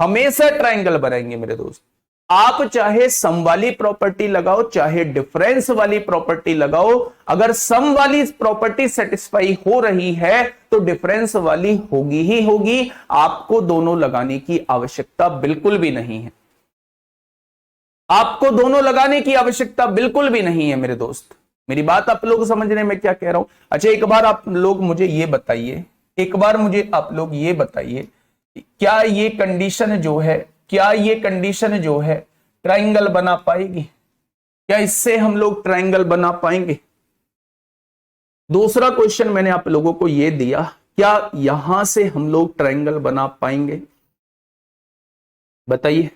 S1: हमेशा ट्रायंगल बनाएंगे मेरे दोस्त। आप चाहे सम वाली प्रॉपर्टी लगाओ, चाहे डिफरेंस वाली प्रॉपर्टी लगाओ, अगर सम वाली प्रॉपर्टी सेटिस्फाई हो रही है तो डिफरेंस वाली होगी ही होगी। आपको दोनों लगाने की आवश्यकता बिल्कुल भी नहीं है, आपको दोनों लगाने की आवश्यकता बिल्कुल भी नहीं है मेरे दोस्त। मेरी बात आप लोग समझने में क्या कह रहा हूं। अच्छा, एक बार आप लोग मुझे ये बताइए, एक बार मुझे आप लोग ये बताइए, क्या ये कंडीशन जो है, क्या ये कंडीशन जो है ट्रायंगल बना पाएगी? क्या इससे हम लोग ट्रायंगल बना पाएंगे? दूसरा क्वेश्चन मैंने आप लोगों को यह दिया, क्या यहां से हम लोग ट्रायंगल बना पाएंगे? बताइए।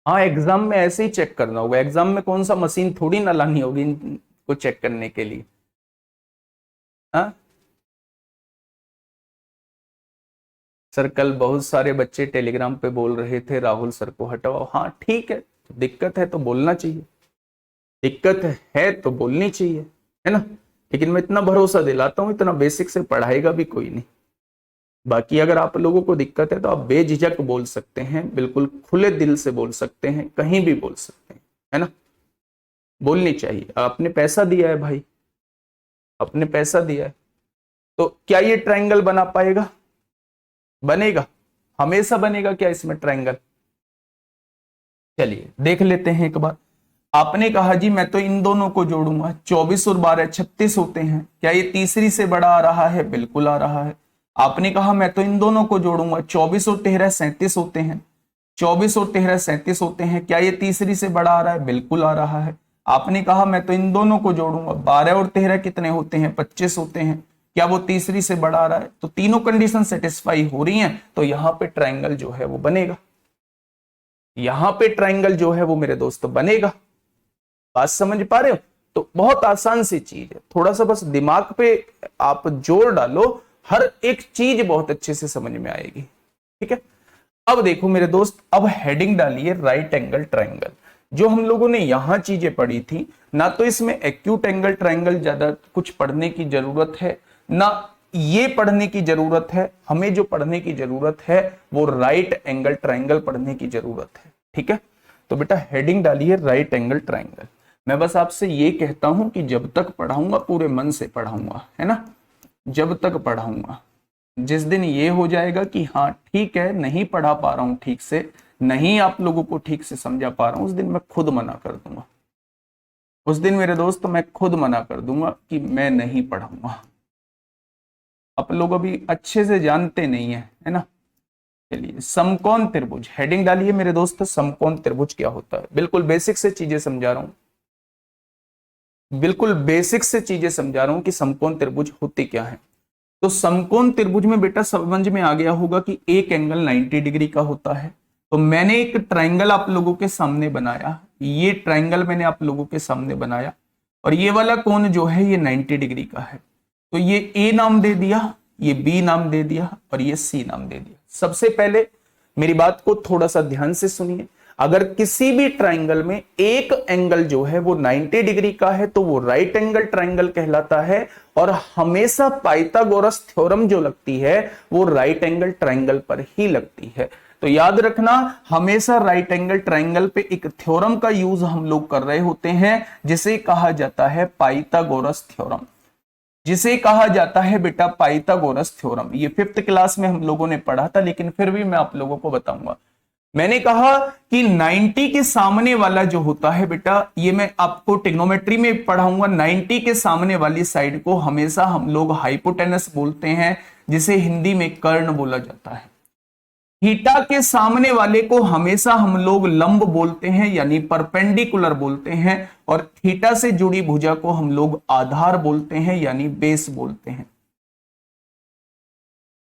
S1: हाँ, एग्जाम में ऐसे ही चेक करना होगा। एग्जाम में कौन सा मशीन थोड़ी ना लानी होगी इनको चेक करने के लिए। हाँ सर, कल बहुत सारे बच्चे टेलीग्राम पे बोल रहे थे राहुल सर को हटवाओ। हाँ ठीक है, दिक्कत है तो बोलना चाहिए, दिक्कत है तो बोलनी चाहिए, है ना। लेकिन मैं इतना भरोसा दिलाता हूं, इतना बेसिक से पढ़ाएगा भी कोई नहीं। बाकी अगर आप लोगों को दिक्कत है तो आप बेझिझक बोल सकते हैं, बिल्कुल खुले दिल से बोल सकते हैं, कहीं भी बोल सकते हैं, है ना। बोलनी चाहिए, आपने पैसा दिया है भाई, आपने पैसा दिया है। तो क्या ये ट्रायंगल बना पाएगा? बनेगा, हमेशा बनेगा क्या इसमें ट्रायंगल? चलिए देख लेते हैं एक बार। आपने कहा जी मैं तो इन दोनों को जोड़ूंगा, 24 और 12 36 होते हैं, क्या ये तीसरी से बड़ा आ रहा है? बिल्कुल आ रहा है। आपने कहा मैं तो इन दोनों को जोड़ूंगा, 24 और 13 37 होते हैं, 24 और 13 37 होते हैं, क्या ये तीसरी से बड़ा आ रहा है? बिल्कुल आ रहा है। आपने कहा मैं तो इन दोनों को जोड़ूंगा, 12 और 13 कितने होते हैं? 25 होते हैं, क्या वो तीसरी से बड़ा आ रहा है? तो तीनों कंडीशन सेटिस्फाई हो रही हैं, तो यहां पे ट्रायंगल जो है वो बनेगा, यहां पे ट्रायंगल जो है वो मेरे दोस्त बनेगा। बात समझ पा रहे हो? तो बहुत आसान सी चीज है, थोड़ा सा बस दिमाग पे आप जोर डालो, हर एक चीज बहुत अच्छे से समझ में आएगी। ठीक है, अब देखो मेरे दोस्त, अब हेडिंग डालिए राइट एंगल ट्रायंगल। जो हम लोगों ने यहां चीजें पढ़ी थी ना, तो इसमें एक्यूट एंगल ट्रायंगल ज्यादा कुछ पढ़ने की जरूरत है ना, ये पढ़ने की जरूरत है। हमें जो पढ़ने की जरूरत है वो राइट एंगल ट्रायंगल पढ़ने की जरूरत है। ठीक है, तो बेटा हेडिंग डालिए राइट एंगल ट्रायंगल। मैं बस आपसे ये कहता हूं कि जब तक पढ़ाऊंगा पूरे मन से पढ़ाऊंगा, है ना, जब तक पढ़ाऊंगा। जिस दिन ये हो जाएगा कि हाँ ठीक है नहीं पढ़ा पा रहा हूं ठीक से, नहीं आप लोगों को ठीक से समझा पा रहा हूं, उस दिन मैं खुद मना कर दूंगा। उस दिन मेरे दोस्त मैं खुद मना कर दूंगा कि मैं नहीं पढ़ाऊंगा। आप लोग अभी अच्छे से जानते नहीं है ना। चलिए, समकोण त्रिभुज हेडिंग डालिए मेरे दोस्त। समकोण त्रिभुज क्या होता है? बिल्कुल बेसिक से चीजें समझा रहा हूं, बिल्कुल बेसिक से चीजें समझा रहा हूं कि समकोण त्रिभुज होते क्या है। तो समकोण त्रिभुज में बेटा समझ में आ गया होगा कि एक एंगल 90 डिग्री का होता है। तो मैंने एक ट्रायंगल आप लोगों के सामने बनाया, ये ट्रायंगल मैंने आप लोगों के सामने बनाया, और ये वाला कोण जो है ये 90 डिग्री का है। तो ये ए नाम दे दिया, ये बी नाम दे दिया, और ये सी नाम दे दिया। सबसे पहले मेरी बात को थोड़ा सा ध्यान से सुनिए। अगर किसी भी ट्रायंगल में एक एंगल जो है वो 90 डिग्री का है तो वो राइट एंगल ट्रायंगल कहलाता है, और हमेशा पाइथागोरस थ्योरम जो लगती है वो राइट एंगल ट्रायंगल पर ही लगती है। तो याद रखना, हमेशा राइट एंगल ट्रायंगल पे एक थ्योरम का यूज हम लोग कर रहे होते हैं जिसे कहा जाता है पाइथागोरस थ्योरम, जिसे कहा जाता है बेटा पाइथागोरस थ्योरम। ये 5th क्लास में हम लोगों ने पढ़ा था, लेकिन फिर भी मैं आप लोगों को बताऊंगा। मैंने कहा कि 90 के सामने वाला जो होता है बेटा, ये मैं आपको ट्रिग्नोमेट्री में पढ़ाऊंगा, 90 के सामने वाली साइड को हमेशा हम लोग हाइपोटेनस बोलते हैं, जिसे हिंदी में कर्ण बोला जाता है। थीटा के सामने वाले को हमेशा हम लोग लंब बोलते हैं यानी परपेंडिकुलर बोलते हैं, और थीटा से जुड़ी भुजा को हम लोग आधार बोलते हैं यानी बेस बोलते हैं।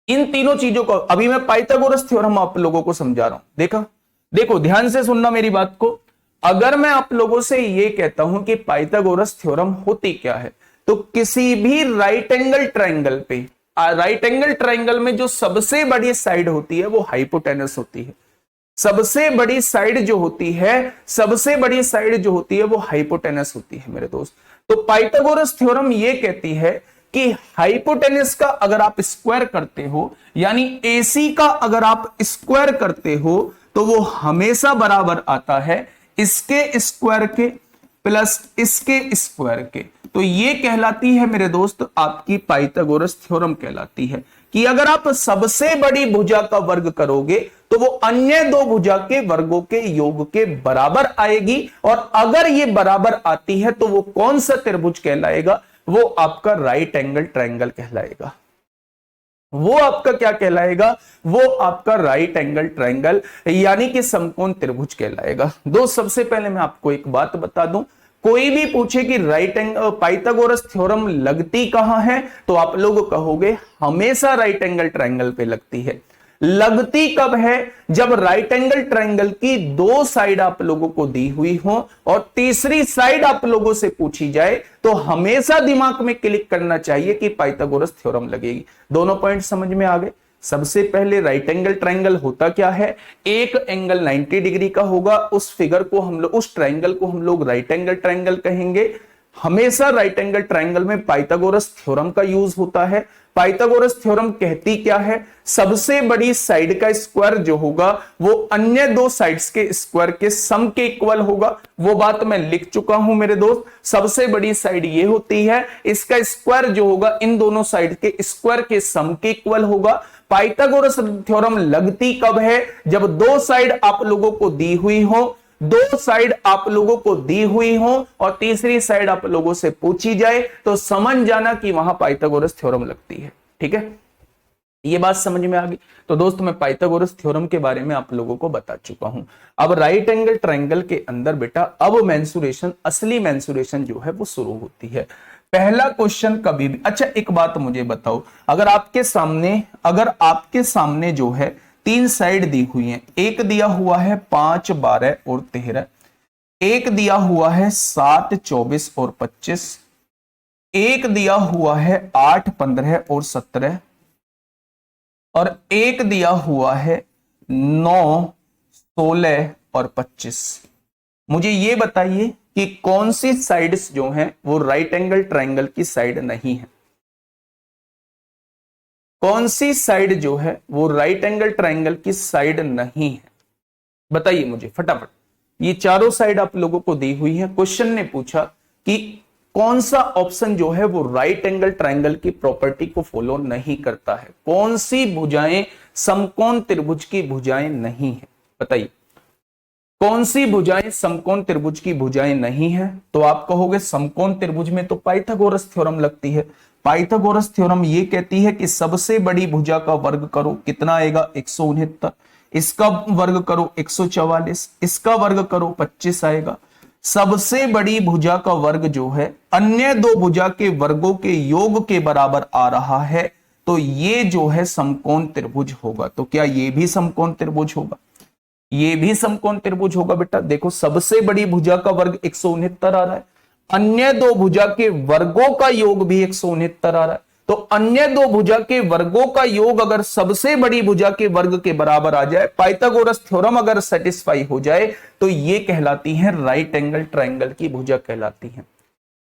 S1: इन तीनों चीजों को अभी मैं पाइथागोरस थ्योरम आप लोगों को समझा रहा हूं। देखा, देखो ध्यान से सुनना मेरी बात को। अगर मैं आप लोगों से ये कहता हूं कि पाइथागोरस थ्योरम होती क्या है, तो किसी भी राइट एंगल ट्रायंगल पे, राइट एंगल ट्रायंगल में जो सबसे बड़ी साइड होती है वो हाइपोटेनस होती है। सबसे बड़ी साइड जो होती है, सबसे बड़ी साइड जो होती है वो हाइपोटेनस होती है मेरे दोस्त। तो पाइथागोरस थ्योरम ये कहती है कि हाइपोटेनस का अगर आप स्क्वायर करते हो, यानी एसी का अगर आप स्क्वायर करते हो, तो वो हमेशा बराबर आता है इसके स्क्वायर के प्लस इसके स्क्वायर के। तो ये कहलाती है मेरे दोस्त आपकी पाइथागोरस थ्योरम कहलाती है कि अगर आप सबसे बड़ी भुजा का वर्ग करोगे तो वो अन्य दो भुजा के वर्गों के योग के बराबर आएगी, और अगर ये बराबर आती है तो वो कौन सा त्रिभुज कहलाएगा? वो आपका राइट एंगल ट्रायंगल कहलाएगा। वो आपका क्या कहलाएगा, वो आपका राइट एंगल ट्रायंगल यानी कि समकोण त्रिभुज कहलाएगा। दोस्त सबसे पहले मैं आपको एक बात बता दूं, कोई भी पूछे कि राइट एंगल पाइथागोरस थ्योरम लगती कहां है, तो आप लोग कहोगे हमेशा राइट एंगल ट्रायंगल पे लगती है। लगती कब है, जब राइट एंगल ट्रायंगल की दो साइड आप लोगों को दी हुई हो और तीसरी साइड आप लोगों से पूछी जाए, तो हमेशा दिमाग में क्लिक करना चाहिए कि पाइथागोरस थ्योरम लगेगी। दोनों पॉइंट समझ में आ गए। सबसे पहले राइट एंगल ट्रायंगल होता क्या है, एक एंगल 90 डिग्री का होगा, उस फिगर को हम लोग, उस ट्रायंगल को हम लोग राइट एंगल ट्रायंगल कहेंगे। हमेशा राइट एंगल ट्रायंगल में पाइथागोरस थ्योरम का यूज होता है। पाइथागोरस थ्योरम कहती क्या है, सबसे बड़ी साइड का स्क्वायर जो होगा वो अन्य दो साइड्स के स्क्वायर के सम के इक्वल होगा। वो बात मैं लिख चुका हूं मेरे दोस्त, सबसे बड़ी साइड ये होती है, इसका स्क्वायर जो होगा इन दोनों साइड के स्क्वायर के सम के इक्वल होगा। पाइथागोरस थ्योरम लगती कब है, जब दो साइड आप लोगों को दी हुई हो, दो साइड आप लोगों को दी हुई हो और तीसरी साइड आप लोगों से पूछी जाए, तो समझ जाना कि वहां पाइथागोरस थ्योरम लगती है। ठीक है, ये बात समझ में आ गई। तो दोस्त मैं पाइथागोरस थ्योरम के बारे में आप लोगों को बता चुका हूं। अब राइट एंगल ट्रायंगल के अंदर बेटा अब मेंसुरेशन, असली मेंसुरेशन जो है वो शुरू होती है। पहला क्वेश्चन कभी भी, अच्छा एक बात मुझे बताओ, अगर आपके सामने जो है तीन साइड दी हुई है, एक दिया हुआ है 5, 12 और 13, एक दिया हुआ है 7, 24 और 25, एक दिया हुआ है 8, 15 और 17 और एक दिया हुआ है 9, 16 और 25। मुझे ये बताइए कि कौन सी साइड्स जो हैं वो राइट एंगल ट्रायंगल की साइड नहीं है। कौन सी साइड जो है वो राइट एंगल ट्रायंगल की साइड नहीं है, बताइए मुझे फटाफट। ये चारों साइड आप लोगों को दी हुई है। क्वेश्चन ने पूछा कि कौन सा ऑप्शन जो है वो राइट एंगल ट्रायंगल की प्रॉपर्टी को फॉलो नहीं करता है, कौन सी भुजाएं समकोण त्रिभुज की भुजाएं नहीं है, बताइए कौन सी भुजाएं समकोण त्रिभुज की भुजाएं नहीं है। तो आप कहोगे समकोण त्रिभुज में तो पाइथागोरस थ्योरम लगती है। पाइथागोरस थ्योरम ये कहती है कि सबसे बड़ी भुजा का वर्ग करो, कितना आएगा 169, इसका वर्ग करो 144, इसका वर्ग करो 25 आएगा। सबसे बड़ी भुजा का वर्ग जो है अन्य दो भुजा के वर्गों के योग के बराबर आ रहा है, तो ये जो है समकोण त्रिभुज होगा। तो क्या ये भी समकोण त्रिभुज होगा, ये भी समकोण त्रिभुज होगा बेटा। देखो सबसे बड़ी भुजा का वर्ग 169 आ रहा है, अन्य दो भुजा के वर्गों का योग भी 169 आ रहा है, तो अन्य दो भुजा के वर्गों का योग अगर सबसे बड़ी भुजा के वर्ग के बराबर आ जाए, पाइथागोरस थ्योरम अगर सेटिस्फाई हो जाए, तो ये कहलाती है राइट एंगल ट्रायंगल की भुजा कहलाती है।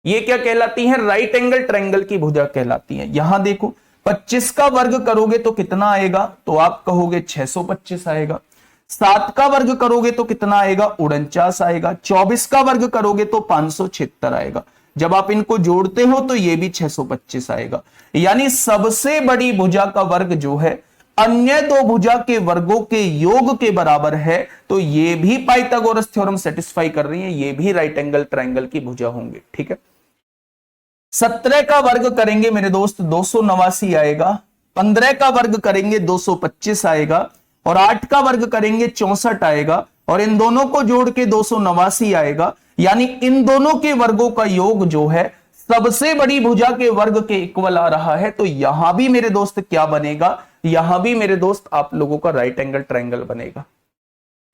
S1: ये क्या कहलाती है, राइट एंगल ट्रायंगल की भुजा कहलाती है। यहां देखो 25 का वर्ग करोगे तो कितना आएगा, तो आप कहोगे 625 आएगा। 7 का वर्ग करोगे तो कितना आएगा, 49 आएगा। 24 का वर्ग करोगे तो 576 आएगा। जब आप इनको जोड़ते हो तो ये भी 625 आएगा। यानी सबसे बड़ी भुजा का वर्ग जो है अन्य दो भुजा के वर्गों के योग के बराबर है, तो ये भी पाइथागोरस थ्योरम सेटिस्फाई कर रही है, ये भी राइट एंगल ट्रायंगल की भुजा होंगे। ठीक है, 17 का वर्ग करेंगे मेरे दोस्त 289 आएगा, 15 का वर्ग करेंगे 225 आएगा और 8 का वर्ग करेंगे 64 आएगा और इन दोनों को जोड़ के 289 आएगा। यानी इन दोनों के वर्गों का योग जो है सबसे बड़ी भुजा के वर्ग के इक्वल आ रहा है, तो यहां भी मेरे दोस्त क्या बनेगा, यहां भी मेरे दोस्त आप लोगों का राइट एंगल ट्रायंगल बनेगा।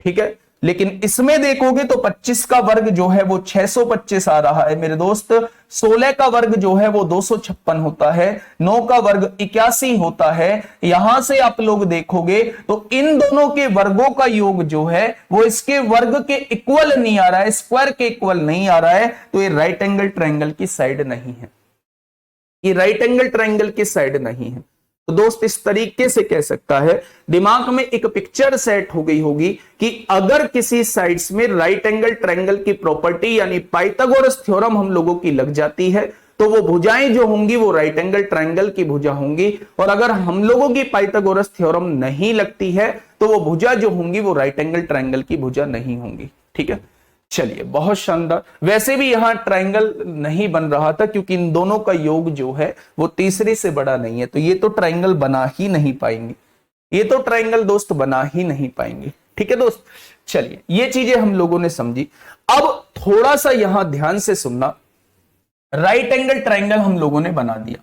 S1: ठीक है, लेकिन इसमें देखोगे तो 25 का वर्ग जो है वो 625 आ रहा है मेरे दोस्त, 16 का वर्ग जो है वो 256 होता है, 9 का वर्ग 81 होता है। यहां से आप लोग देखोगे तो इन दोनों के वर्गों का योग जो है वो इसके वर्ग के इक्वल नहीं आ रहा है, स्क्वायर के इक्वल नहीं आ रहा है, तो ये राइट एंगल ट्रायंगल की साइड नहीं है, ये राइट एंगल ट्रायंगल की साइड नहीं है। तो दोस्त इस तरीके से कह सकता है, दिमाग में एक पिक्चर सेट हो गई होगी कि अगर किसी साइड्स में राइट एंगल ट्रायंगल की प्रॉपर्टी यानी पाइथागोरस थ्योरम हम लोगों की लग जाती है, तो वो भुजाएं जो होंगी वो राइट एंगल ट्रायंगल की भुजा होंगी, और अगर हम लोगों की पाइथागोरस थ्योरम नहीं लगती है तो वो भुजा जो होंगी वो राइट एंगल ट्रायंगल की भुजा नहीं होंगी। ठीक है, चलिए बहुत शानदार। वैसे भी यहां ट्रायंगल नहीं बन रहा था क्योंकि इन दोनों का योग जो है वो तीसरे से बड़ा नहीं है, तो ये तो ट्रायंगल बना ही नहीं पाएंगे, ये तो ट्रायंगल दोस्त बना ही नहीं पाएंगे। ठीक है दोस्त, चलिए ये चीजें हम लोगों ने समझी। अब थोड़ा सा यहां ध्यान से सुनना, राइट एंगल ट्रायंगल हम लोगों ने बना दिया,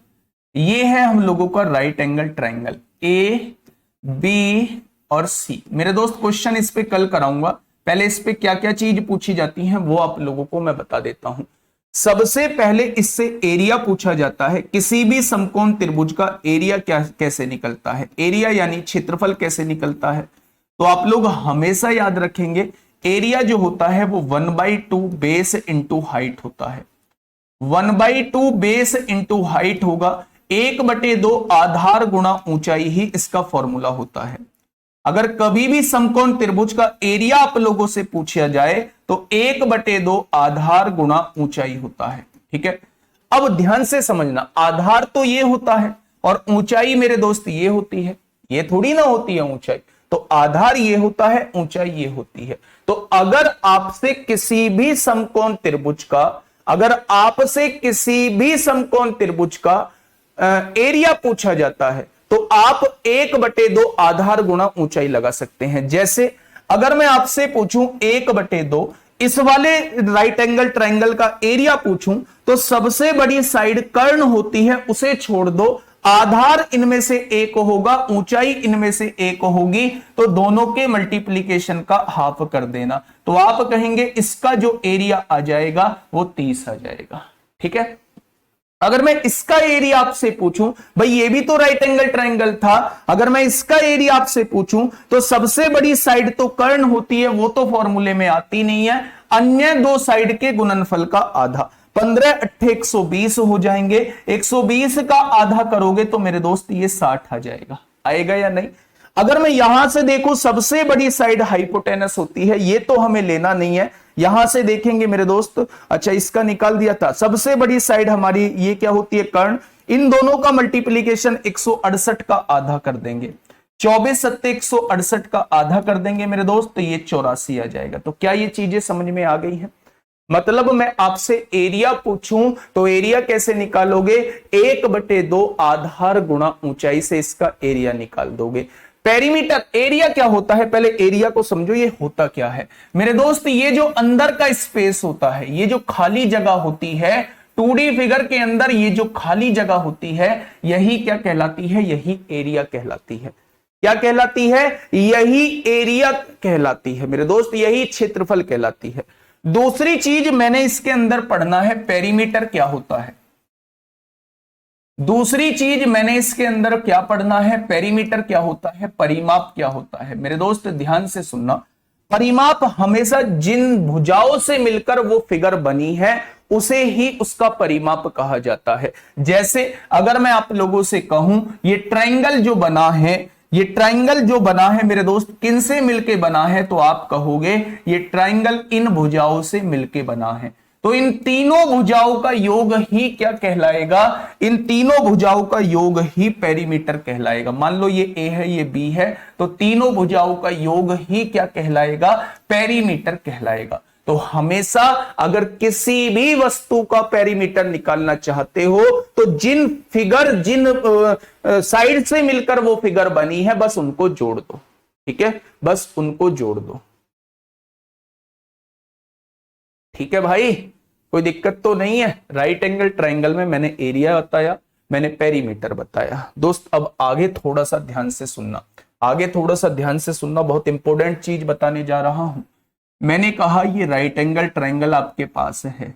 S1: ये है हम लोगों का right angle triangle A B और सी। मेरे दोस्त क्वेश्चन इस पे कल कराऊंगा, पहले इस पे क्या क्या चीज पूछी जाती है वो आप लोगों को मैं बता देता हूं। सबसे पहले इससे एरिया पूछा जाता है, किसी भी समकोण त्रिभुज का एरिया क्या कैसे निकलता है, एरिया यानी क्षेत्रफल कैसे निकलता है। तो आप लोग हमेशा याद रखेंगे एरिया जो होता है वो 1/2 बेस इंटू हाइट होता है, 1/2 बेस इंटू हाइट होगा, 1/2 आधार गुणा ऊंचाई ही इसका फॉर्मूला होता है। अगर कभी भी समकोण त्रिभुज का एरिया आप लोगों से पूछा जाए तो 1/2 आधार गुणा ऊंचाई होता है। ठीक है, अब ध्यान से समझना, आधार तो ये होता है और ऊंचाई मेरे दोस्त ये होती है, ये थोड़ी ना होती है ऊंचाई। तो आधार ये होता है, ऊंचाई ये होती है। तो अगर आपसे किसी भी समकोण त्रिभुज का, अगर आपसे किसी भी समकोण त्रिभुज का एरिया पूछा जाता है तो आप 1/2 आधार गुणा ऊंचाई लगा सकते हैं। जैसे अगर मैं आपसे पूछूं 1/2 इस वाले राइट एंगल ट्रायंगल का एरिया पूछूं तो सबसे बड़ी साइड कर्ण होती है, उसे छोड़ दो, आधार इनमें से एक होगा, ऊंचाई इनमें से एक होगी, तो दोनों के मल्टीप्लीकेशन का हाफ कर देना, तो आप कहेंगे इसका जो एरिया आ जाएगा वो 30 आ जाएगा। ठीक है, अगर मैं इसका एरिया आपसे पूछूं, भाई ये भी तो राइट एंगल ट्रायंगल था, अगर मैं इसका एरिया आपसे पूछूं तो सबसे बड़ी साइड तो कर्ण होती है, वो तो फॉर्मूले में आती नहीं है, अन्य दो साइड के गुणनफल का आधा, 15 8 120 हो जाएंगे, 120 का आधा करोगे तो मेरे दोस्त ये 60 आ जाएगा, आएगा या नहीं। अगर मैं यहां से देखूं सबसे बड़ी साइड हाइपोटेनस होती है, ये तो हमें लेना नहीं है, यहां से देखेंगे मेरे दोस्त, अच्छा इसका निकाल दिया था, सबसे बड़ी साइड हमारी ये क्या होती है, कर्ण, इन दोनों का मल्टीप्लीकेशन 168 का आधा कर देंगे, 24 7 168 का आधा कर देंगे मेरे दोस्त, तो ये 84 आ जाएगा। तो क्या ये चीजें समझ में आ गई हैं? मतलब मैं आपसे एरिया पूछूं तो एरिया कैसे निकालोगे, 1/2 आधार गुणा ऊंचाई से इसका एरिया निकाल दोगे। पेरीमीटर एरिया क्या होता है, पहले एरिया को समझो, ये होता क्या है मेरे दोस्त, ये जो अंदर का स्पेस होता है, ये जो खाली जगह होती है 2D फिगर के अंदर, ये जो खाली जगह होती है यही क्या कहलाती है, यही एरिया कहलाती है। क्या कहलाती है, यही एरिया कहलाती है मेरे दोस्त, यही क्षेत्रफल कहलाती है। दूसरी चीज मैंने इसके अंदर पढ़ना है, पेरीमीटर क्या होता है, दूसरी चीज मैंने इसके अंदर क्या पढ़ना है, पेरीमीटर क्या होता है, परिमाप क्या होता है। मेरे दोस्त ध्यान से सुनना, परिमाप हमेशा जिन भुजाओं से मिलकर वो फिगर बनी है उसे ही उसका परिमाप कहा जाता है। जैसे अगर मैं आप लोगों से कहूं ये ट्रायंगल जो बना है, ये ट्रायंगल जो बना है मेरे दोस्त किन से मिलके बना है, तो आप कहोगे ये ट्रायंगल इन भुजाओं से मिलके बना है। तो इन तीनों भुजाओं का योग ही क्या कहलाएगा, इन तीनों भुजाओं का योग ही पेरीमीटर कहलाएगा। मान लो ये ए है, ये बी है, तो तीनों भुजाओं का योग ही क्या कहलाएगा, पेरीमीटर कहलाएगा। तो हमेशा अगर किसी भी वस्तु का पेरीमीटर निकालना चाहते हो तो जिन फिगर, जिन साइड से मिलकर वो फिगर बनी है बस उनको जोड़ दो। ठीक है, बस उनको जोड़ दो। ठीक है भाई, कोई दिक्कत तो नहीं है। राइट एंगल ट्रायंगल में मैंने एरिया बताया, मैंने पेरीमीटर बताया। दोस्त अब आगे थोड़ा सा ध्यान से सुनना, आगे थोड़ा सा ध्यान से सुनना, बहुत इंपॉर्टेंट चीज बताने जा रहा हूं। मैंने कहा ये राइट एंगल ट्रायंगल आपके पास है,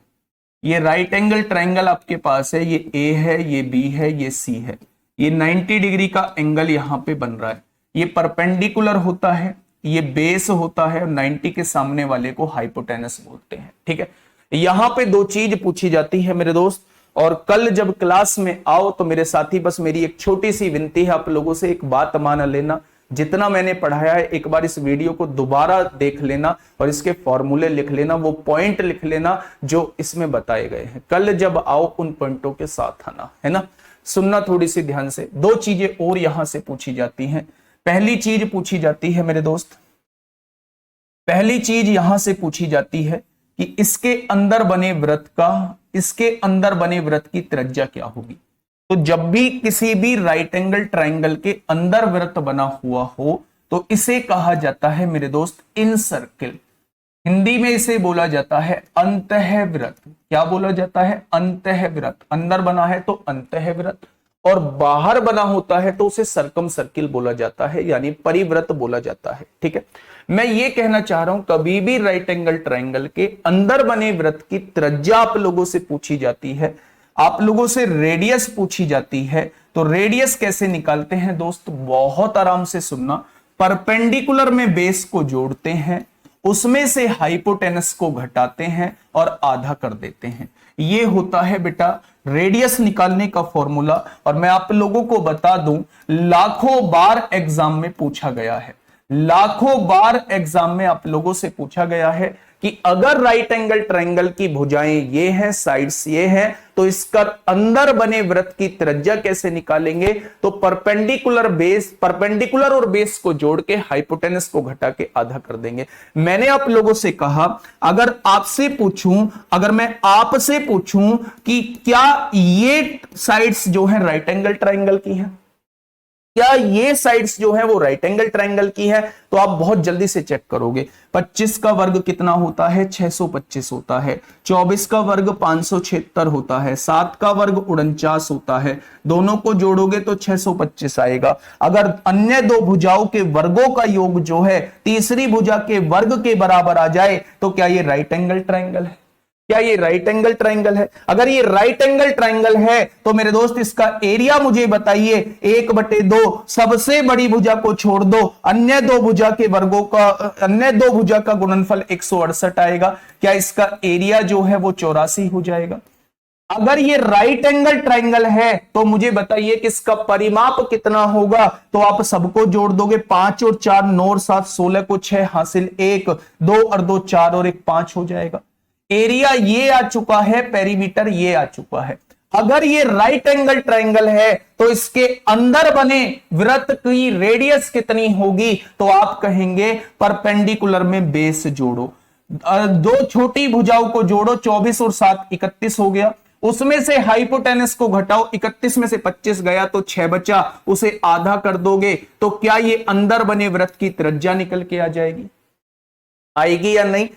S1: ये राइट एंगल ट्रायंगल आपके पास है, ये ए है, ये बी है, ये सी है, ये 90 डिग्री का एंगल यहां पे बन रहा है, ये परपेंडिकुलर होता है, ये बेस होता है, और 90 के सामने वाले को हाइपोटेनस बोलते हैं। ठीक है, यहां पे दो चीज पूछी जाती है मेरे दोस्त, और कल जब क्लास में आओ तो मेरे साथी बस मेरी एक छोटी सी विनती है आप लोगों से, एक बात मान लेना, जितना मैंने पढ़ाया है एक बार इस वीडियो को दोबारा देख लेना और इसके फॉर्मूले लिख लेना, वो पॉइंट लिख लेना जो इसमें बताए गए हैं। कल जब आओ उन पॉइंटों के साथ आना, है ना। सुनना थोड़ी सी ध्यान से। दो चीजें और यहां से पूछी जाती हैं। पहली चीज पूछी जाती है मेरे दोस्त, पहली चीज यहां से पूछी जाती है कि इसके अंदर बने वृत्त की त्रिज्या क्या होगी। तो जब भी किसी भी राइट एंगल ट्राइंगल के अंदर वृत्त बना हुआ हो तो इसे कहा जाता है मेरे दोस्त इन सर्किल। हिंदी में इसे बोला जाता है अंतःवृत्त। क्या बोला जाता है? अंतःवृत्त। अंदर बना है तो अंतःवृत्त, और बाहर बना होता है तो उसे सर्कम सर्किल बोला जाता है, यानी परिवृत्त बोला जाता है। ठीक है, मैं ये कहना चाह रहा हूं कभी भी राइट एंगल ट्राइंगल के अंदर बने वृत्त की त्रिज्या आप लोगों से पूछी जाती है, आप लोगों से रेडियस पूछी जाती है, तो रेडियस कैसे निकालते हैं दोस्त? बहुत आराम से सुनना। परपेंडिकुलर में बेस को जोड़ते हैं, उसमें से हाइपोटेनस को घटाते हैं और आधा कर देते हैं। ये होता है बेटा रेडियस निकालने का फॉर्मूला। और मैं आप लोगों को बता दूं, लाखों बार एग्जाम में पूछा गया है, लाखों बार एग्जाम में आप लोगों से पूछा गया है कि अगर राइट एंगल ट्रायंगल की भुजाएं ये हैं, साइड्स ये हैं, तो इसका अंदर बने वृत्त की त्रिज्या कैसे निकालेंगे? तो परपेंडिकुलर और बेस को जोड़ के हाइपोटेनस को घटा के आधा कर देंगे। मैंने आप लोगों से कहा अगर मैं आपसे पूछूं कि क्या ये साइड्स जो है राइट एंगल ट्रायंगल की हैं, क्या ये साइड्स जो है वो राइट एंगल ट्रायंगल की है, तो आप बहुत जल्दी से चेक करोगे। 25 का वर्ग कितना होता है? 625 होता है। 24 का वर्ग 576 होता है। 7 का वर्ग 49 होता है। दोनों को जोड़ोगे तो 625 आएगा। अगर अन्य दो भुजाओं के वर्गों का योग जो है तीसरी भुजा के वर्ग के बराबर आ जाए तो क्या ये राइट एंगल ट्रायंगल है? क्या ये राइट एंगल ट्रायंगल है? अगर ये राइट एंगल ट्रायंगल है तो मेरे दोस्त इसका एरिया मुझे बताइए। 1/2 सबसे बड़ी भुजा को छोड़ दो, अन्य दो भुजा का गुणनफल 168 आएगा। क्या इसका एरिया जो है वो 84 हो जाएगा? अगर ये राइट एंगल ट्रायंगल है तो मुझे बताइए कि इसका परिमाप कितना होगा? तो आप सबको जोड़ दोगे, 5 और 4 9 और 7 16 को 6 हासिल 1, 2 और 2 4 और 1 5 हो जाएगा। एरिया ये आ चुका है, पेरीमीटर ये आ चुका है। अगर ये राइट एंगल ट्रायंगल है तो इसके अंदर बने वृत्त की रेडियस कितनी होगी? तो आप कहेंगे परपेंडिकुलर में बेस जोड़ो, दो छोटी भुजाओं को जोड़ो, 24 और 7 31 हो गया। उसमें से हाइपोटेनस को घटाओ, 31 में से 25 गया तो 6 बचा, उसे आधा कर दोगे तो क्या ये अंदर बने वृत्त की त्रिज्या निकल के आ जाएगी? आएगी या नहीं?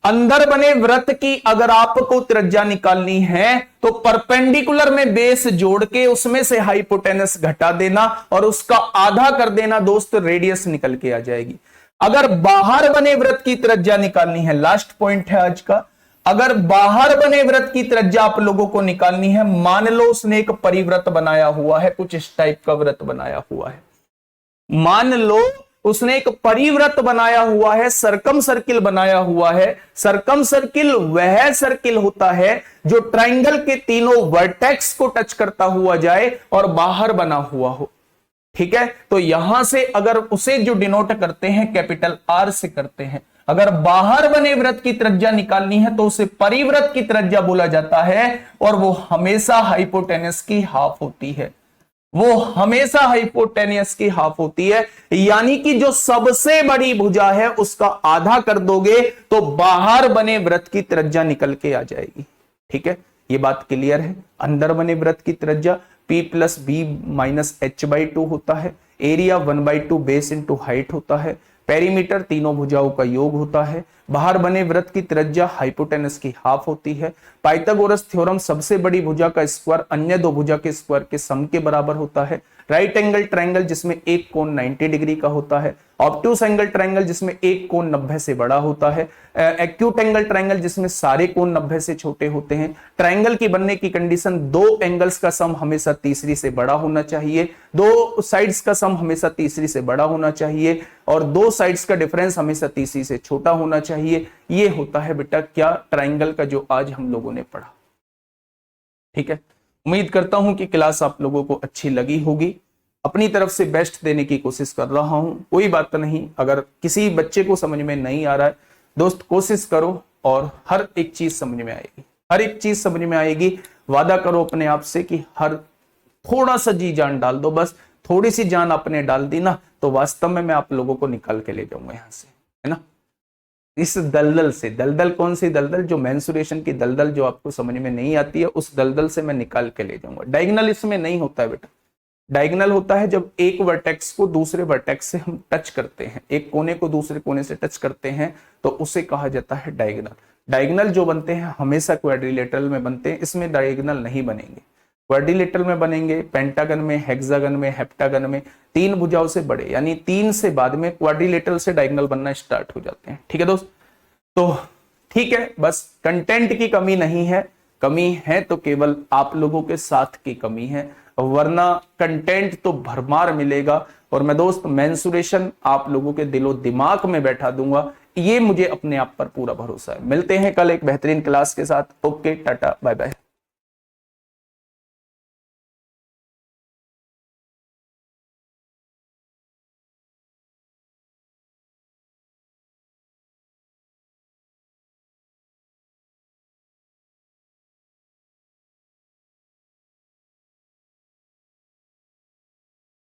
S1: अंदर बने वृत्त की अगर आपको त्रिज्या निकालनी है तो परपेंडिकुलर में बेस जोड़ के उसमें से हाइपोटेनस घटा देना और उसका आधा कर देना दोस्त, रेडियस निकल के आ जाएगी। अगर बाहर बने वृत्त की त्रिज्या निकालनी है, लास्ट पॉइंट है आज का, अगर बाहर बने वृत्त की त्रिज्या आप लोगों को निकालनी है, मान लो उसने एक परिवृत्त बनाया हुआ है, कुछ इस टाइप का वृत्त बनाया हुआ है, मान लो उसने एक परिवृत्त बनाया हुआ है, सरकम सर्किल बनाया हुआ है। सरकम सर्किल वह सर्किल होता है जो ट्रायंगल के तीनों वर्टेक्स को टच करता हुआ जाए और बाहर बना हुआ हो। ठीक है, तो यहां से अगर उसे जो डिनोट करते हैं कैपिटल आर से करते हैं। अगर बाहर बने वृत्त की त्रिज्या निकालनी है तो उसे परिवृत्त की त्रिज्या बोला जाता है और वो हमेशा हाइपोटेनस की हाफ होती है, वो हमेशा हाइपोटेनियस की हाफ होती है। यानी कि जो सबसे बड़ी भुजा है उसका आधा कर दोगे तो बाहर बने वृत्त की त्रिज्या निकल के आ जाएगी। ठीक है, ये बात क्लियर है। अंदर बने वृत्त की त्रिज्या P + B - h/2 होता है। एरिया 1/2 बेस इंटू हाइट होता है। पेरीमीटर तीनों भुजाओं का योग होता है। बाहर बने वृत्त की त्रिज्या हाइपोटेनस की हाफ होती है। पाइथागोरस थ्योरम सबसे बड़ी भुजा का स्क्वायर अन्य दो भुजा के स्क्वायर के सम के बराबर होता है। राइट एंगल ट्रायंगल जिसमें एक कोण 90 डिग्री का होता है। ऑब्ट्यूस एंगल ट्रायंगल जिसमें एक कोण 90 से बड़ा होता है। एक्यूट एंगल ट्रायंगल जिसमें सारे कोण 90 से छोटे होते हैं। ट्रायंगल की बनने की कंडीशन दो एंगल्स का सम हमेशा तीसरी से बड़ा होना चाहिए, दो साइड्स का सम हमेशा तीसरी से बड़ा होना चाहिए और दो साइड्स का डिफरेंस हमेशा तीसरी से छोटा होना चाहिए। ये होता है बेटा क्या, ट्रायंगल का जो आज हम लोगों ने पढ़ा। ठीक है, उम्मीद करता हूं कि क्लास आप लोगों को अच्छी लगी होगी। अपनी तरफ से बेस्ट देने की कोशिश कर रहा हूं, कोई बात नहीं। अगर किसी बच्चे को समझ में नहीं आ रहा है दोस्त, कोशिश करो और हर एक चीज समझ में आएगी, हर एक चीज समझ में आएगी। वादा करो अपने आप से कि हर थोड़ा सा जी जान डाल दो, बस थोड़ी सी जान आपने डाल दी ना तो वास्तव में मैं आप लोगों को निकाल के ले जाऊंगा यहां से, है ना। इस दलदल से, दलदल कौन सी दलदल, जो मेंसुरेशन की दलदल जो आपको समझ में नहीं आती है, उस दलदल से मैं निकाल के ले जाऊंगा। डायगोनल इसमें नहीं होता है बेटा। डायगोनल होता है जब एक वर्टेक्स को दूसरे वर्टेक्स से हम टच करते हैं, एक कोने को दूसरे कोने से टच करते हैं, तो उसे कहा जाता है डायगोनल। डायगोनल जो बनते हैं हमेशा क्वाड्रिलेटरल में बनते हैं, इसमें डायगोनल नहीं बनेंगे। क्वाड्रिलेटरल में बनेंगे, पेंटागन में, हेक्सागन में, हेप्टागन में, तीन भुजाओं से बड़े यानी 3 से बाद में क्वाड्रिलेटरल से डायगोनल बनना स्टार्ट हो जाते हैं। ठीक है दोस्त, तो ठीक है, बस कंटेंट की कमी नहीं है, कमी है तो केवल आप लोगों के साथ की कमी है, वरना कंटेंट तो भरमार मिलेगा। और मैं दोस्त मेंसुरेशन आप लोगों के दिलो दिमाग में बैठा दूंगा, ये मुझे अपने आप पर पूरा भरोसा है। मिलते हैं कल एक बेहतरीन क्लास के साथ। Okay, tata, bye bye.